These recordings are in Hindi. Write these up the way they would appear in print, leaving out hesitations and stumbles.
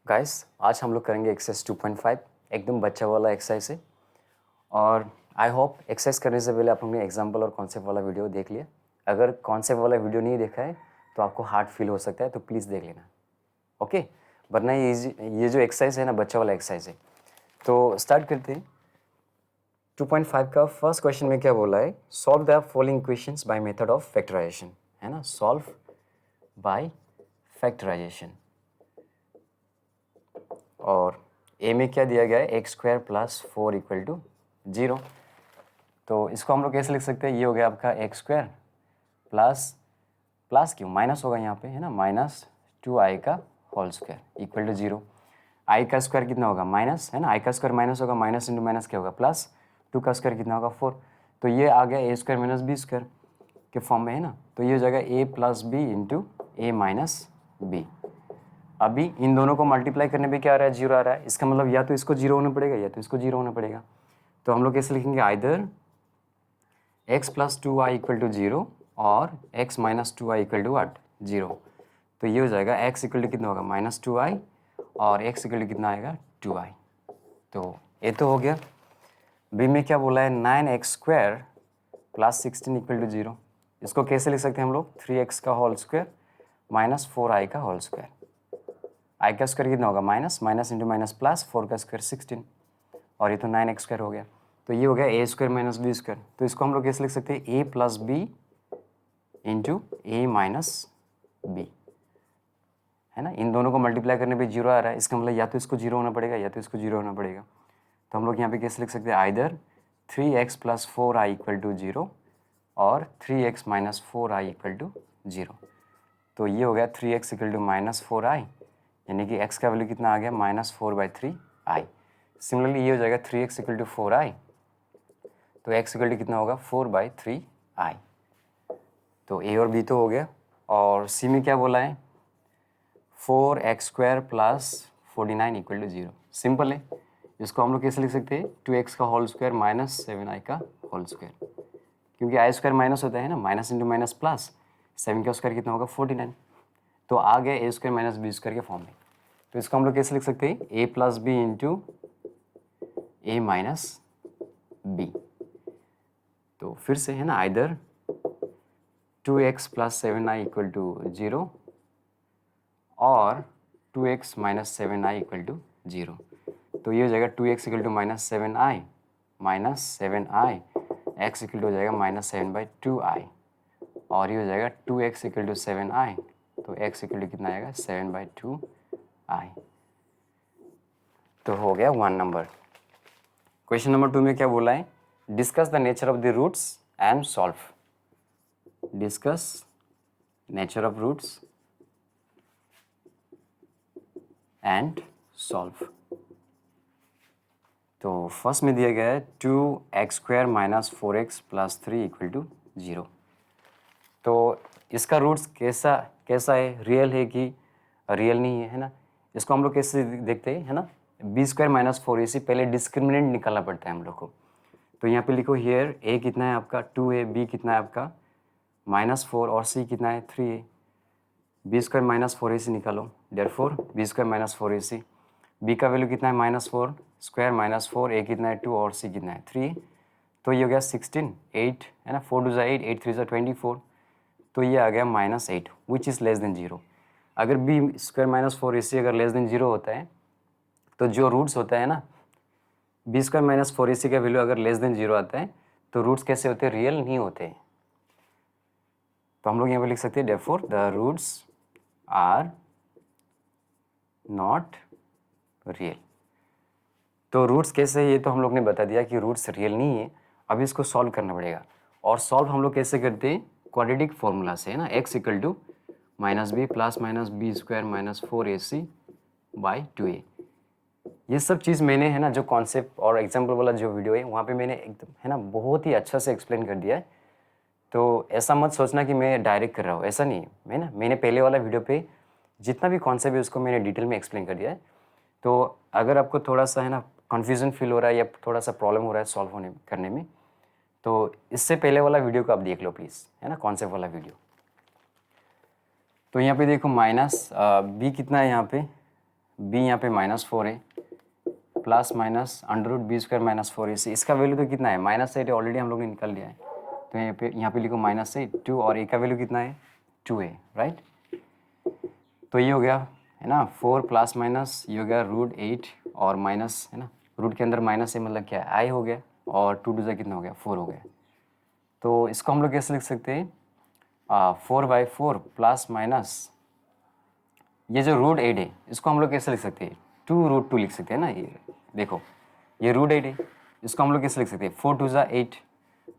गाइस आज हम लोग करेंगे एक्सरसाइज 2.5 एकदम बच्चा वाला एक्सरसाइज है। और आई होप एक्सरसाइज करने से पहले आप हमने एग्जाम्पल और कॉन्सेप्ट वाला वीडियो देख लिया। अगर कॉन्सेप्ट वाला वीडियो नहीं देखा है तो आपको हार्ड फील हो सकता है, तो प्लीज़ देख लेना, ओके। वरना ये जो एक्सरसाइज है ना, बच्चा वाला एक्सरसाइज है। तो स्टार्ट करते हैं। 2.5 का फर्स्ट क्वेश्चन में क्या बोला है, solve the following equations by method of factorisation, है ना, सॉल्व बाय फैक्टराइजेशन। और ए में क्या दिया गया है, x square plus 4 equal to 0। तो इसको हम लोग कैसे लिख सकते हैं, ये हो गया आपका एक्स स्क्वायर प्लस क्यों माइनस होगा यहाँ पे, है ना, माइनस 2i का होल स्क्वायर इक्वल टू 0। आई का स्क्वायर कितना होगा, माइनस, है ना, आई का स्क्वायर माइनस होगा, माइनस इंटू माइनस क्या होगा, प्लस 2 का स्क्वायर कितना होगा 4। तो ये आ गया a square minus b square के फॉर्म में, है ना। तो ये हो जाएगा ए plus b into a minus B. अभी इन दोनों को मल्टीप्लाई करने पे क्या आ रहा है, 0 आ रहा है। इसका मतलब या तो इसको 0 होना पड़ेगा या तो इसको 0 होना पड़ेगा। तो हम लोग कैसे लिखेंगे, either x plus 2i equal to 0 और x minus 2i equal to 0। तो ये हो जाएगा x इक्वल टू कितना होगा, माइनस 2i और x इक्वल टू कितना आएगा 2i। तो ये तो हो गया। बी में क्या बोला है, 9x square plus 16 equal to 0। इसको कैसे लिख सकते हैं हम लोग, 3x का होल स्क्वायर माइनस 4i का होल स्क्वायर। आई का स्क्वायर कितना होगा, minus, minus into minus plus 4 का स्क्वायर 16 और ये तो 9x स्क्वायर हो गया। तो ये हो गया a square minus b square. तो इसको हम लोग कैसे लिख सकते हैं, ए plus b into a minus B, है ना। इन दोनों को मल्टीप्लाई करने पे 0 आ रहा है, इसका मतलब या तो इसको 0 होना पड़ेगा या तो इसको 0 होना पड़ेगा। तो हम लोग यहाँ पे कैसे लिख सकते हैं, either 3x plus 4i equal to 0 और 3x minus 4i equal to 0। तो ये हो गया 3x equal to minus 4i, यानी कि x का वैल्यू कितना आ गया, माइनस 4/3i। सिमिलरली ये हो जाएगा 3x इक्वल टू 4i, तो x इक्वल टू कितना होगा 4/3i। तो a और b तो हो गया। और c में क्या बोला है, 4x square plus 49 equal to 0। Simple है, इसको हम लोग कैसे लिख सकते हैं, 2x का होल स्क्वायर माइनस 7i का होल स्क्वायर, क्योंकि आई स्क्वायर माइनस होता है ना, माइनस इंटू माइनस प्लस 7 का स्क्वायर कितना होगा 49। तो आ गया a square minus b square के फॉर्म में। तो इसको हम लोग कैसे लिख सकते हैं, ए plus b into a minus b. तो फिर से, है ना, either 2x plus 7i equal to 0 और 2x minus 7i equal to 0। तो ये हो जाएगा 2x equal to minus 7i minus 7i, x equal to हो जाएगा माइनस 7/2i और ये हो जाएगा 2x इक्वल टू 7i, तो x इक्वल टू कितना आएगा 7/2i। तो हो गया 1 नंबर। क्वेश्चन नंबर 2 में क्या बोला है, discuss the nature of the roots and solve. Discuss nature of roots and solve. तो फर्स्ट में दिया गया है 2x square minus 4x plus 3 equal to 0। तो इसका रूट्स कैसा है, रियल है कि रियल नहीं है, है ना। इसको हम लोग कैसे देखते हैं, है ना, बी स्क्वायर माइनस 4ac पहले डिस्क्रिमिनेंट निकालना पड़ता है हम लोग को। तो यहाँ पे लिखो, हियर a कितना है आपका 2a, b कितना है आपका -4 और c कितना है 3a। B square minus 4ac निकालो, therefore b square minus 4ac। b का वैल्यू कितना है -4 स्क्वायर माइनस 4, a कितना है 2 और c कितना है 3। तो ये हो गया 16, 8, है ना, 4 2 8, 8 3 24। तो ये आ गया -8 विच इज़ लेस देन 0। अगर बी स्क्वायर माइनस 4ac अगर लेस देन 0 होता है, तो जो रूट्स होता है ना, बी स्क्वायर माइनस 4ac का वैल्यू अगर लेस देन 0 आता है तो रूट्स कैसे होते हैं, रियल नहीं होते हैं। तो हम लोग यहाँ पे लिख सकते हैं, therefore the roots are not real. तो रूट्स कैसे है ये तो हम लोग ने बता दिया कि रूट्स रियल नहीं है। अब इसको सॉल्व करना पड़ेगा। और सॉल्व हम लोग कैसे करते हैं, क्वाड्रेटिक फॉर्मूला से, है ना, x equal to minus b plus minus b square minus 4ac by 2a। ये सब चीज़ मैंने, है ना, जो कॉन्सेप्ट और एग्जाम्पल वाला जो वीडियो है वहाँ पे मैंने एकदम, है ना, बहुत ही अच्छा से एक्सप्लेन कर दिया है। तो ऐसा मत सोचना कि मैं डायरेक्ट कर रहा हूँ, ऐसा नहीं है ना। मैंने पहले वाला वीडियो पे जितना भी कॉन्सेप्ट है उसको मैंने डिटेल में एक्सप्लेन कर दिया है। तो अगर आपको थोड़ा सा, है ना, कन्फ्यूज़न फील हो रहा है या थोड़ा सा प्रॉब्लम हो रहा है सॉल्व होने करने में, तो इससे पहले वाला वीडियो को आप देख लो प्लीज़, है ना, कॉन्सेप्ट वाला वीडियो। तो यहाँ पे देखो माइनस बी कितना है यहाँ पे बी यहाँ पे -4 है प्लस माइनस √b² -4ac, इसका वैल्यू तो कितना है -8 है, ऑलरेडी हम लोग ने निकाल लिया है। तो यहाँ पे लिखो -8 और a का वैल्यू कितना है 2a, राइट। तो ये हो गया है ना 4 प्लस माइनस ये हो गया √8 और माइनस है ना, रूट के अंदर माइनस है मतलब क्या है i हो गया और 2 2 कितना हो गया 4 हो गया। तो इसको हम लोग कैसे लिख सकते हैं 4/4 प्लस माइनस ये जो √8 है इसको हम लोग कैसे लिख सकते हैं 2√2 लिख सकते हैं ना। ये देखो ये √8 है, इसको हम लोग कैसे लिख सकते हैं 4 2 8,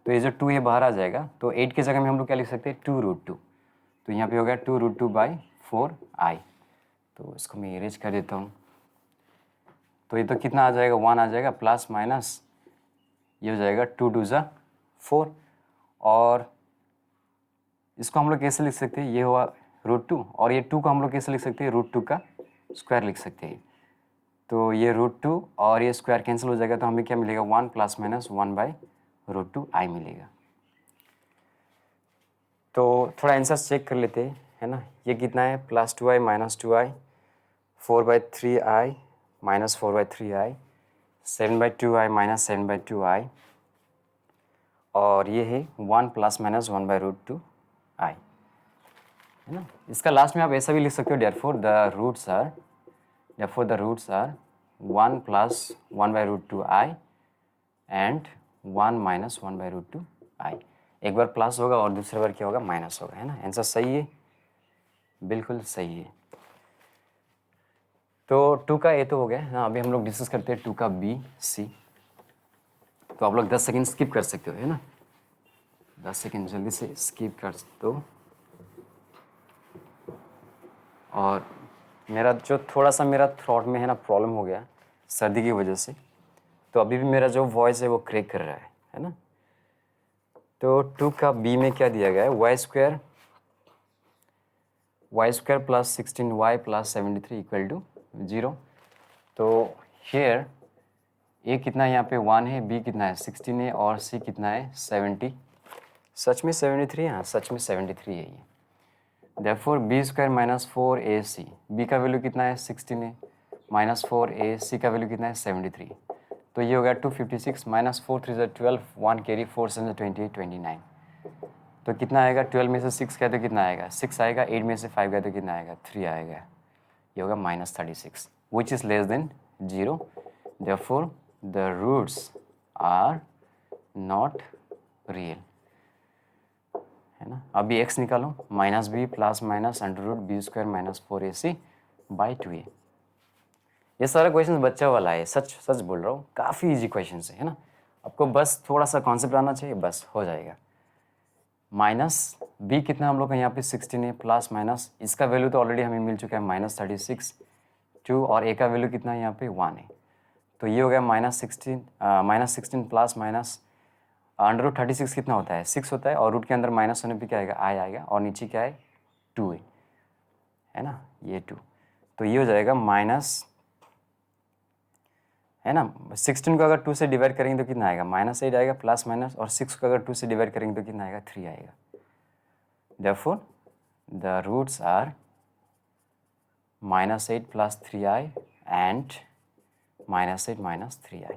तो ये जो 2 है बाहर आ जाएगा, तो 8 की जगह में हम लोग क्या लिख सकते हैं 2√2। तो यहाँ पे हो गया 2√2/4i। तो इसको मैं इरेज कर देता हूँ। तो ये तो कितना आ जाएगा 1 आ जाएगा प्लस माइनस ये हो जाएगा 2 2 4, और इसको हम लोग कैसे लिख सकते हैं ये हुआ √2 और ये 2 को हम लोग कैसे लिख सकते हैं √2 का स्क्वायर लिख सकते हैं। तो ये √2 और ये स्क्वायर कैंसिल हो जाएगा, तो हमें क्या मिलेगा 1 प्लस माइनस 1/√2i मिलेगा। तो थोड़ा आंसर चेक कर लेते हैं है ना। ये कितना है +2i -2i 4/3i -4/3i 7/2i -7/2i और ये है 1 प्लस माइनस 1/√2i है ना। इसका लास्ट में आप ऐसा भी लिख सकते हो therefore the roots are 1 plus 1/√2i and 1 minus 1/√2i। एक बार प्लस होगा और दूसरी बार क्या होगा माइनस होगा, है ना। आंसर सही है, बिल्कुल सही है। तो 2 का ए तो हो गया ना। अभी हम लोग डिस्कस करते हैं 2 का बी सी। तो आप लोग 10 सेकेंड स्किप कर सकते हो है ना, 10 सेकेंड जल्दी से स्किप कर सकते हो। और मेरा जो थोड़ा सा मेरा थ्रोट में है ना प्रॉब्लम हो गया सर्दी की वजह से, तो अभी भी मेरा जो वॉइस है वो क्रैक कर रहा है ना। तो 2 का बी में क्या दिया गया है y² plus 16y plus 73 equal to 0। तो हेयर ए कितना है यहाँ पे 1 है, बी कितना है 16 है और सी कितना है 70। सच में 73 है, हाँ सच में 73 है ये। Therefore b² -4ac, b का वैल्यू कितना है 16 है, -4a c का वैल्यू कितना है 73। तो ये हो गया 256 -4 3 12 1 कैरी 4 7 28 29। तो कितना आएगा 12 में से 6 गया तो कितना आएगा 6 आएगा, 8 में से 5 गया तो कितना आएगा 3 आएगा। ये होगा -36 which is less than 0। Therefore the roots are not real, है ना। अभी x निकालो -b plus minus √b² -4ac/2a। ये सारा क्वेश्चन बच्चा वाला है, सच सच बोल रहा हूँ, काफ़ी इजी क्वेश्चन है ना। आपको बस थोड़ा सा कॉन्सेप्ट आना चाहिए, बस हो जाएगा। -b कितना हम लोग का यहाँ पे 16 है प्लस माइनस इसका वैल्यू तो ऑलरेडी हमें मिल चुका है -36 2 और a का वैल्यू कितना है यहाँ पे 1 है। तो ये हो गया -16 प्लस माइनस √36 कितना होता है 6 होता है, और रूट के अंदर माइनस होने पे क्या आएगा i आएगा, और नीचे क्या है 2 है ना, ये 2। तो ये हो जाएगा माइनस है ना। 16 को अगर 2 से डिवाइड करेंगे तो कितना आएगा -8 आएगा प्लस माइनस, और 6 को अगर 2 से डिवाइड करेंगे तो कितना आएगा 3 आएगा। Therefore the roots are -8 plus 3i and -8 3i।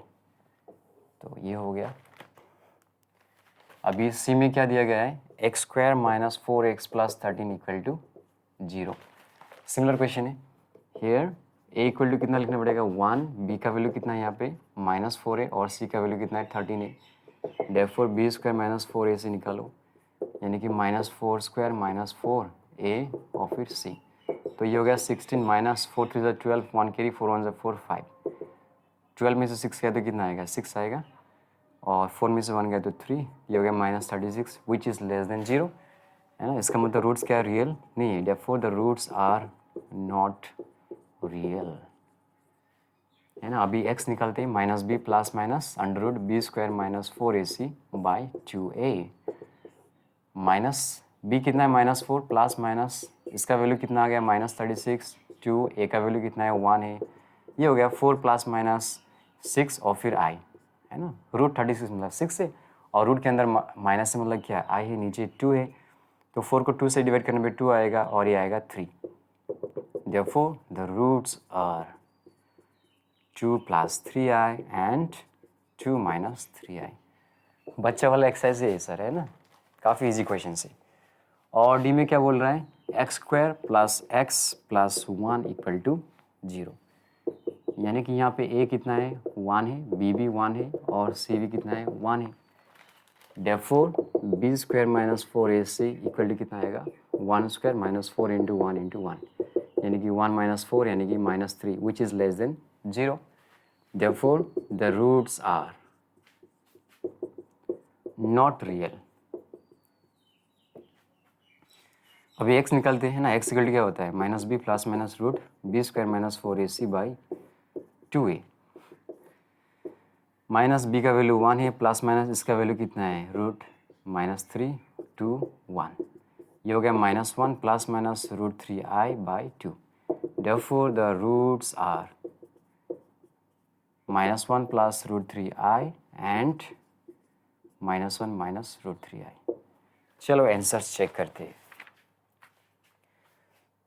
तो ये हो गया। अभी सी में क्या दिया गया है x² -4x plus 13 equal to 0। Similar question है। हेयर a इक्वल टू कितना लिखना पड़ेगा 1, b का वैल्यू कितना है यहाँ पे -4 है और c का वैल्यू कितना है 13 है। Therefore b² -4a से निकालो, यानी कि -4² -4a और फिर c। तो ये हो गया 16 -4 3 12 1 कैरी 4 1 4 5। 12 में से 6 गया तो कितना आएगा 6 आएगा, और 4 में से 1 गया तो 3। ये हो गया -36 विच इज़ लेस देन 0, है ना। इसका मतलब रूट्स क्या रियल नहीं है। Therefore the roots are not real, है ना। अभी x निकालते हैं -b plus minus √b² -4ac/2a। b कितना है -4 प्लस माइनस इसका वैल्यू कितना आ गया -36 2 a का वैल्यू कितना है 1 है। ये हो गया 4 प्लस माइनस 6 और फिर i, है ना। √36 मतलब 6 है, और रूट के अंदर माइनस से मतलब क्या i है, नीचे 2 है। तो 4 को 2 से डिवाइड करने पे 2 आएगा और ये आएगा 3। Therefore, the roots are 2 plus 3i and 2 minus 3i. बच्चा वाला एक्सरसाइज है सर, है ना, काफ़ी इजी क्वेश्चन से। और डी में क्या बोल रहा है, x square plus x plus 1 equal to 0, यानी कि यहाँ पे ए कितना है 1 है, बी भी 1 है और सी भी कितना है 1 है। Therefore, b square minus 4ac equal to कितना आएगा 1 स्क्वायर माइनस 4 इंटू 1 इंटू 1, यानी कि 1 माइनस 4 यानी कि minus 3 which is less than 0। Therefore, the roots are not real। अभी x निकालते हैं ना, x इक्वल टू क्या होता है minus b plus minus root b square minus 4ac by 2a। Minus b का वैल्यू 1 है, प्लस माइनस इसका वैल्यू कितना है रूट माइनस 3 2 1, ये हो गया minus 1 plus minus root 3i by 2। Therefore, the roots are minus 1 plus root 3i and minus 1 minus root 3i। चलो आंसर चेक करते हैं।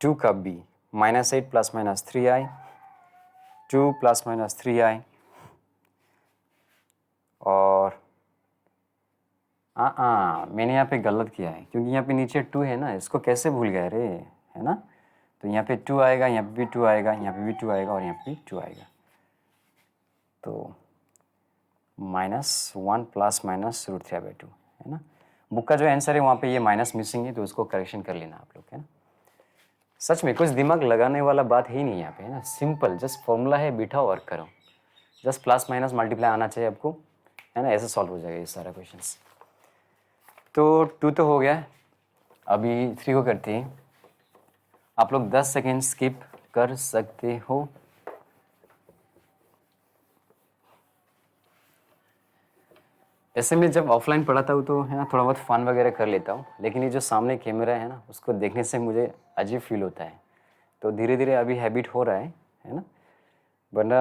2 का b minus 8 plus minus 3i, 2 plus minus 3i, और मैंने यहाँ पे गलत किया है क्योंकि यहाँ पे नीचे 2 है ना, इसको कैसे भूल गए रे, है ना। तो यहाँ पे 2 आएगा, यहाँ पे भी 2 आएगा, यहाँ पे भी 2 आएगा और यहाँ पे भी 2 आएगा। तो माइनस 1 प्लस माइनस रूट 3/2 है ना। बुक का जो आंसर है वहाँ पे ये माइनस मिसिंग है, तो उसको करेक्शन कर लेना आप लोग, है ना। सच में कुछ दिमाग लगाने वाला बात ही नहीं यहाँ पे, है ना। सिंपल जस्ट फॉर्मूला है, बिठाओ और करो, जस्ट प्लस माइनस मल्टीप्लाई आना चाहिए आपको, है ना। ऐसे सॉल्व हो जाएगा ये सारा क्वेश्चंस। तो 2 तो हो गया, अभी 3 को करते हैं। आप लोग 10 सेकेंड स्किप कर सकते हो। ऐसे में जब ऑफलाइन पढ़ाता हूँ तो है ना थोड़ा बहुत फ़न वगैरह कर लेता हूँ, लेकिन ये जो सामने कैमरा है ना उसको देखने से मुझे अजीब फील होता है। तो धीरे धीरे अभी हैबिट हो रहा है ना। वरना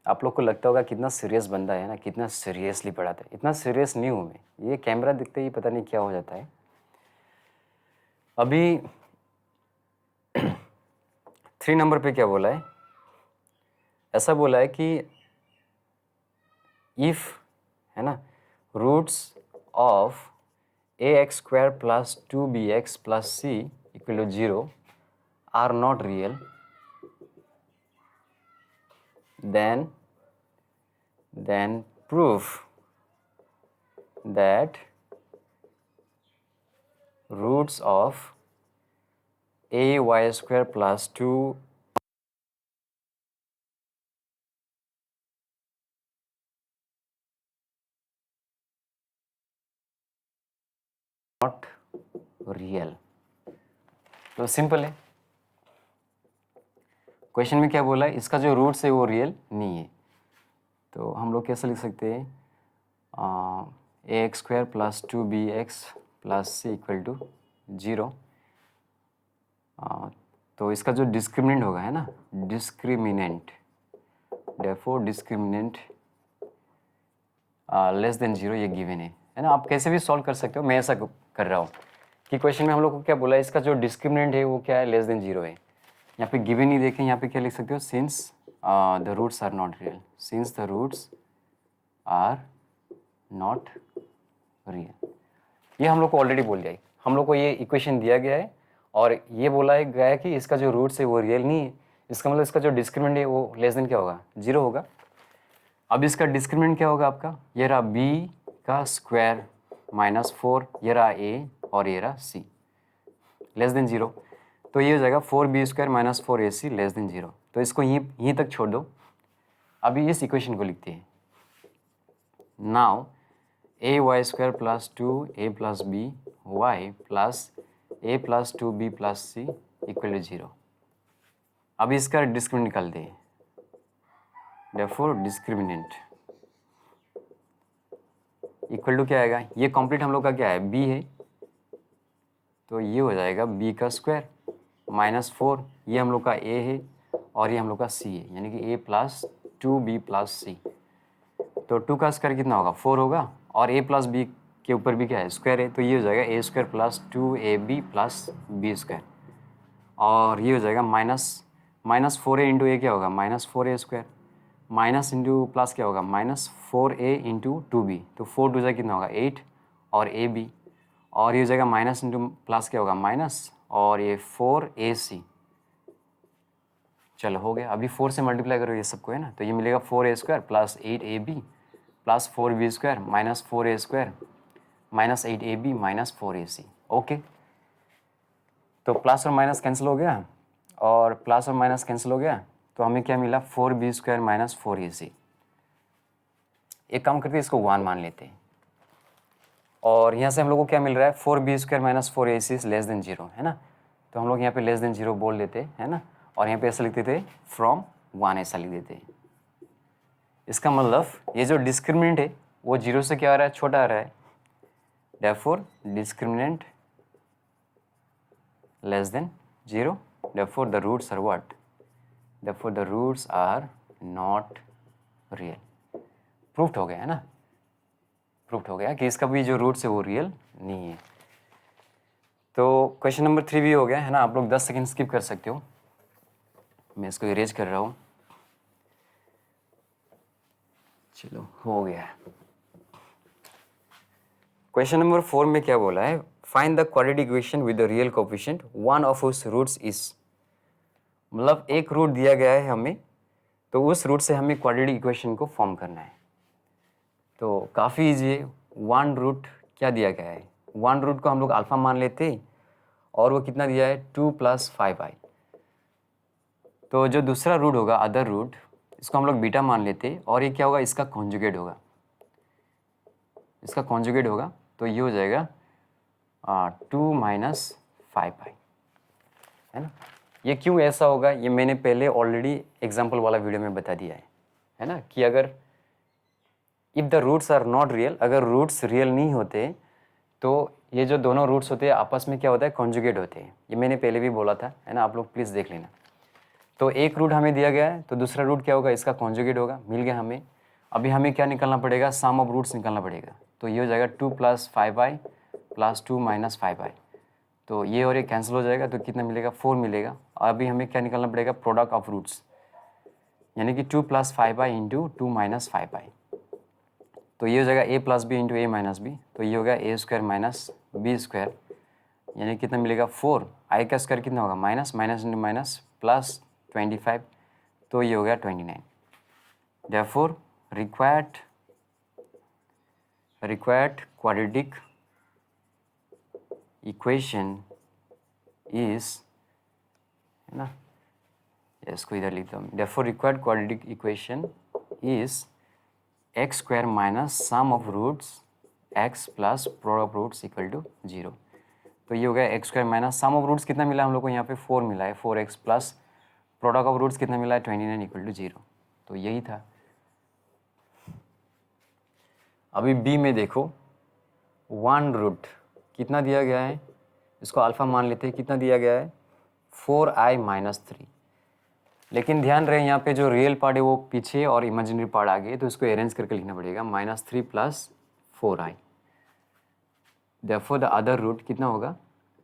आप लोग को लगता होगा कितना सीरियस बंदा है ना, कितना सीरियसली पढ़ाता है। इतना सीरियस नहीं हूँ मैं, ये कैमरा दिखते ही पता नहीं क्या हो जाता है। अभी 3 नंबर पे क्या बोला है, ऐसा बोला है कि इफ़, है ना, roots of ax square plus 2bx plus c equal to 0 are not real, then prove that roots of ay square plus 2 not real। तो सिंपल है, क्वेश्चन में क्या बोला है, इसका जो रूट्स है वो रियल नहीं है। तो हम लोग कैसे लिख सकते हैं, ax square plus 2bx plus c equal to 0। तो इसका जो डिस्क्रिमिनेंट होगा, है ना, discriminant, therefore discriminant less than 0 ये गिवन है ना। आप कैसे भी सॉल्व कर सकते हो, मैं ऐसा कर रहा हूँ कि क्वेश्चन में हम लोग को क्या बोला है, इसका जो डिस्क्रिमिनेंट है वो क्या है, लेस देन 0 है। यहाँ पे गिवन ही देखें, यहाँ पे क्या लिख सकते हो, since the roots are not real, since the roots are not real. ये हम लोग को ऑलरेडी बोल दिया है, हम लोग को ये इक्वेशन दिया गया है और ये बोला गया है कि इसका जो रूट्स है वो रियल नहीं है। इसका मतलब इसका जो डिस्क्रिमिनेंट है वो लेस देन क्या होगा, 0 होगा। अब इसका डिस्क्रिमिनेंट क्या होगा आपका, ये रहा b का स्क्वायर माइनस 4, ये रहा a और ये रहा c लेस देन 0। तो ये हो जाएगा 4b square minus 4ac less than 0। तो इसको यहीं तक छोड़ दो। अभी इस इक्वेशन को लिखते हैं, now ay square plus 2a plus b y plus a plus 2b plus c equal to 0। अब इसका डिस्क्रिमिनेंट निकालते हैं, therefore डिस्क्रिमिनेंट इक्वल टू क्या आएगा, ये कंप्लीट हम लोग का क्या है, b है, तो ये हो जाएगा b का स्क्वायर माइनस 4, ये हम लोग का a है और ये हम लोग का c है, यानी कि a plus 2b plus c। तो 2 का स्क्वायर कितना होगा, 4 होगा, और a प्लस b के ऊपर भी क्या है, स्क्वायर है, तो ये हो जाएगा a square plus 2ab plus b square. और ये हो जाएगा -4a इंटू ए क्या होगा -4a², माइनस इंटू प्लस क्या होगा -4a इंटू 2b, तो 4 2 कितना होगा 8 और ab, और ये हो जाएगा माइनस इंटू प्लस क्या होगा माइनस, और ये 4ac। चलो हो गया। अभी 4 से मल्टीप्लाई करो ये सबको, है ना, तो ये मिलेगा 4a² plus 8ab plus 4b² minus 4a² minus 8ab minus 4ac। Okay, तो प्लस और माइनस कैंसिल हो गया, और प्लस और माइनस कैंसिल हो गया, तो हमें क्या मिला 4b² माइनस 4ac। एक काम करते हैं, इसको 1 मान लेते हैं, और यहाँ से हम लोग को क्या मिल रहा है 4b² minus 4ac less than 0, है ना, तो हम लोग यहाँ पे लेस देन 0 बोल देते हैं, है ना, और यहाँ पे ऐसा लिख देते फ्रॉम 1 ऐसा लिख देते हैं। इसका मतलब ये जो डिस्क्रिमिनेंट है वो 0 से क्या आ रहा है, छोटा आ रहा है, therefore discriminant less than 0, therefore the roots are what, therefore the roots are not real। Proof हो गया, है ना, प्रूफ हो गया कि इसका भी जो रूट्स है वो रियल नहीं है। तो क्वेश्चन नंबर 3 भी हो गया, है ना, आप लोग 10 सेकंड स्किप कर सकते हो, मैं इसको इरेज कर रहा हूँ। चलो हो गया। क्वेश्चन नंबर 4 में क्या बोला है, find the quadratic equation with the real coefficient one of उस रूट्स इज, मतलब एक रूट दिया गया है हमें, तो उस रूट से हमें क्वाड्रेटिक इक्वेशन को फॉर्म करना है। तो काफ़ी ईजी है। वन रूट क्या दिया गया है, वन रूट को हम लोग अल्फा मान लेते, और वो कितना दिया है 2 + 5i। तो जो दूसरा रूट होगा अदर रूट, इसको हम लोग बीटा मान लेते, और ये क्या होगा इसका कॉन्जुगेट होगा, इसका कॉन्जुगेट होगा, तो ये हो जाएगा 2 - 5i, है ना। ये क्यों ऐसा होगा, ये मैंने पहले ऑलरेडी एग्जाम्पल वाला वीडियो में बता दिया है ना, कि अगर if the roots are not real, अगर रूट्स रियल नहीं होते तो ये जो दोनों रूट्स होते हैं आपस में क्या होता है कॉन्जुगेट होते हैं, ये मैंने पहले भी बोला था, है ना, आप लोग प्लीज़ देख लेना। तो एक रूट हमें दिया गया है, तो दूसरा रूट क्या होगा इसका कॉन्जुगेट होगा, मिल गया हमें। अभी हमें क्या निकालना पड़ेगा, सम ऑफ रूट्स निकालना पड़ेगा, तो ये हो जाएगा 2 + 5i प्लस 2 - 5i, तो ये और ये कैंसिल हो जाएगा, तो कितना मिलेगा 4 मिलेगा। अभी हमें क्या निकालना पड़ेगा प्रोडक्ट ऑफ रूट्स, यानी कि 2 + 5i इंटू 2 - 5i, तो ये हो जाएगा a + b into a - b, तो ये होगा a² माइनस b², यानी कितना मिलेगा 4, i का स्क्वायर कितना होगा minus minus into minus plus 25, तो ये हो गया 29। Therefore required quadratic equation is, है ना, इसको इधर लिखता हूँ, therefore required quadratic equation is x² minus sum of roots x plus product of roots equal to 0। तो ये हो गया x² minus sum of roots कितना मिला हम लोग को यहाँ पे 4 मिला है, 4x plus product of roots कितना मिला है 29 इक्वल टू 0, तो यही था। अभी b में देखो वन रूट कितना दिया गया है, इसको अल्फा मान लेते हैं, कितना दिया गया है 4i - 3, लेकिन ध्यान रहे यहाँ पे जो रियल पार्ट है वो पीछे और इमेजिनरी पार्ट आगे, तो इसको अरेंज करके लिखना पड़ेगा -3 + 4i। Therefore the other root कितना होगा,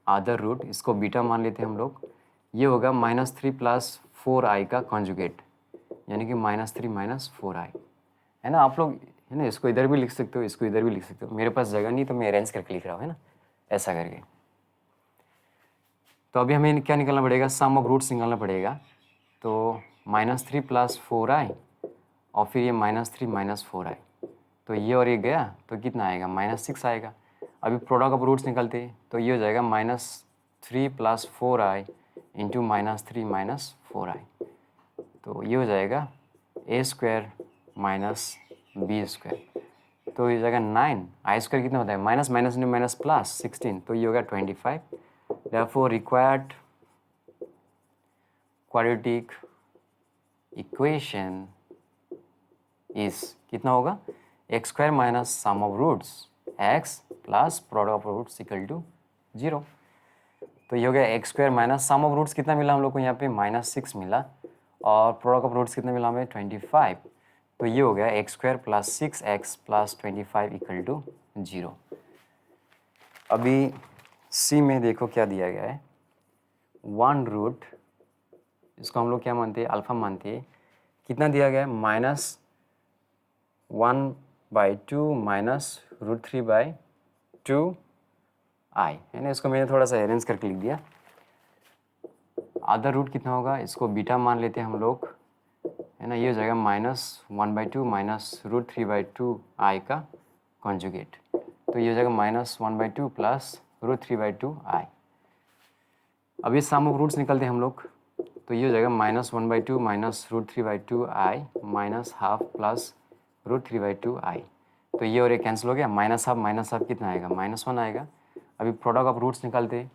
अदर रूट इसको बीटा मान लेते हैं हम लोग, ये होगा -3 + 4i का कॉन्जुगेट, यानी कि -3 - 4i, है ना। आप लोग, है ना, इसको इधर भी लिख सकते हो, इसको इधर भी लिख सकते हो, मेरे पास जगह नहीं तो मैं अरेंज करके लिख रहा हूँ, है ना, ऐसा करके। तो अभी हमें क्या निकालना पड़ेगा, सम ऑफ रूट्स निकालना पड़ेगा, तो -3 + 4i और फिर ये -3 - 4i, तो ये और ये गया तो कितना आएगा -6 आएगा। अभी प्रोडक्ट ऑफ रूट्स निकलते हैं, तो ये हो जाएगा -3 + 4i इंटू -3 - 4i, तो ये हो जाएगा a² माइनस b², तो ये हो जाएगा 9, i² कितना होता है minus minus into minus plus 16, तो ये होगा 25। Therefore required quadratic equation is कितना होगा x² minus sum of roots x plus product of roots equal to 0, तो ये हो गया x² minus sum of roots कितना मिला हम लोग को यहाँ पे -6 मिला, और प्रोडक्ट ऑफ रूट्स कितना मिला हमें 25, तो ये हो गया x² + 6x + 25 इक्वल टू 0। अभी c में देखो क्या दिया गया है, 1 रूट, इसको हम लोग क्या मानते हैं, अल्फा मानते हैं, कितना दिया गया है, -1/2 माइनस √3/2 आई, है ना। इसको मैंने थोड़ा सा अरेंज करके लिख दिया। आधा रूट कितना होगा, इसको बीटा मान लेते हैं हम लोग, है ना। ये हो जाएगा -1/2 माइनस √3/2 आई का कॉन्जुगेट, तो ये हो जाएगा -1/2 प्लस √3/2 आई। अब ये सम ऑफ रूट्स निकलते हैं हम लोग, तो ये हो जाएगा -1/2 माइनस √3/2 आई माइनस हाफ प्लस √3/2 आई। तो ये और ये कैंसिल हो गया, माइनस हाफ कितना आएगा, -1 आएगा। अभी प्रोडक्ट ऑफ रूट्स निकालते हैं,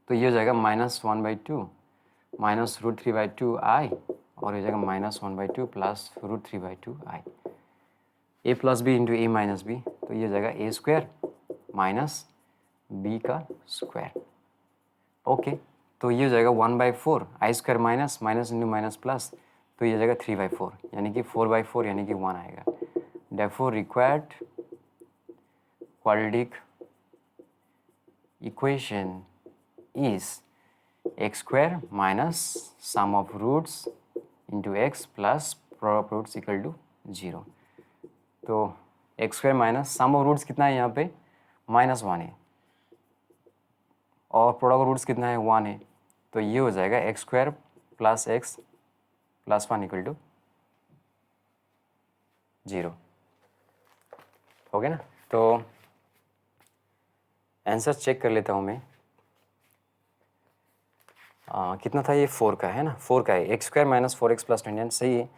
तो ये हो जाएगा -1/2 माइनस √3/2 आई, और हो जाएगा -1/2 plus √3/2 i. A plus b into a minus b, तो ये हो जाएगा ए स्क्वायर माइनस बी का स्क्वायर। ओके, तो ये हो जाएगा 1/4 i square minus minus into minus plus, तो ये हो जाएगा 3/4, यानी कि 4/4 यानी कि 1 आएगा। Therefore required quadratic equation is x square minus sum of roots into x plus product of roots equal to 0। तो x square minus sum of roots कितना है यहाँ पे, -1 है, और प्रोडक्ट ऑफ रूट्स कितना है, 1 है, तो ये हो जाएगा x square plus x plus 1 equal to 0। हो गया ना। तो आंसर चेक कर लेता हूँ मैं, कितना था ये, 4 का है ना, 4 का है। X square minus 4x plus 29 सही है,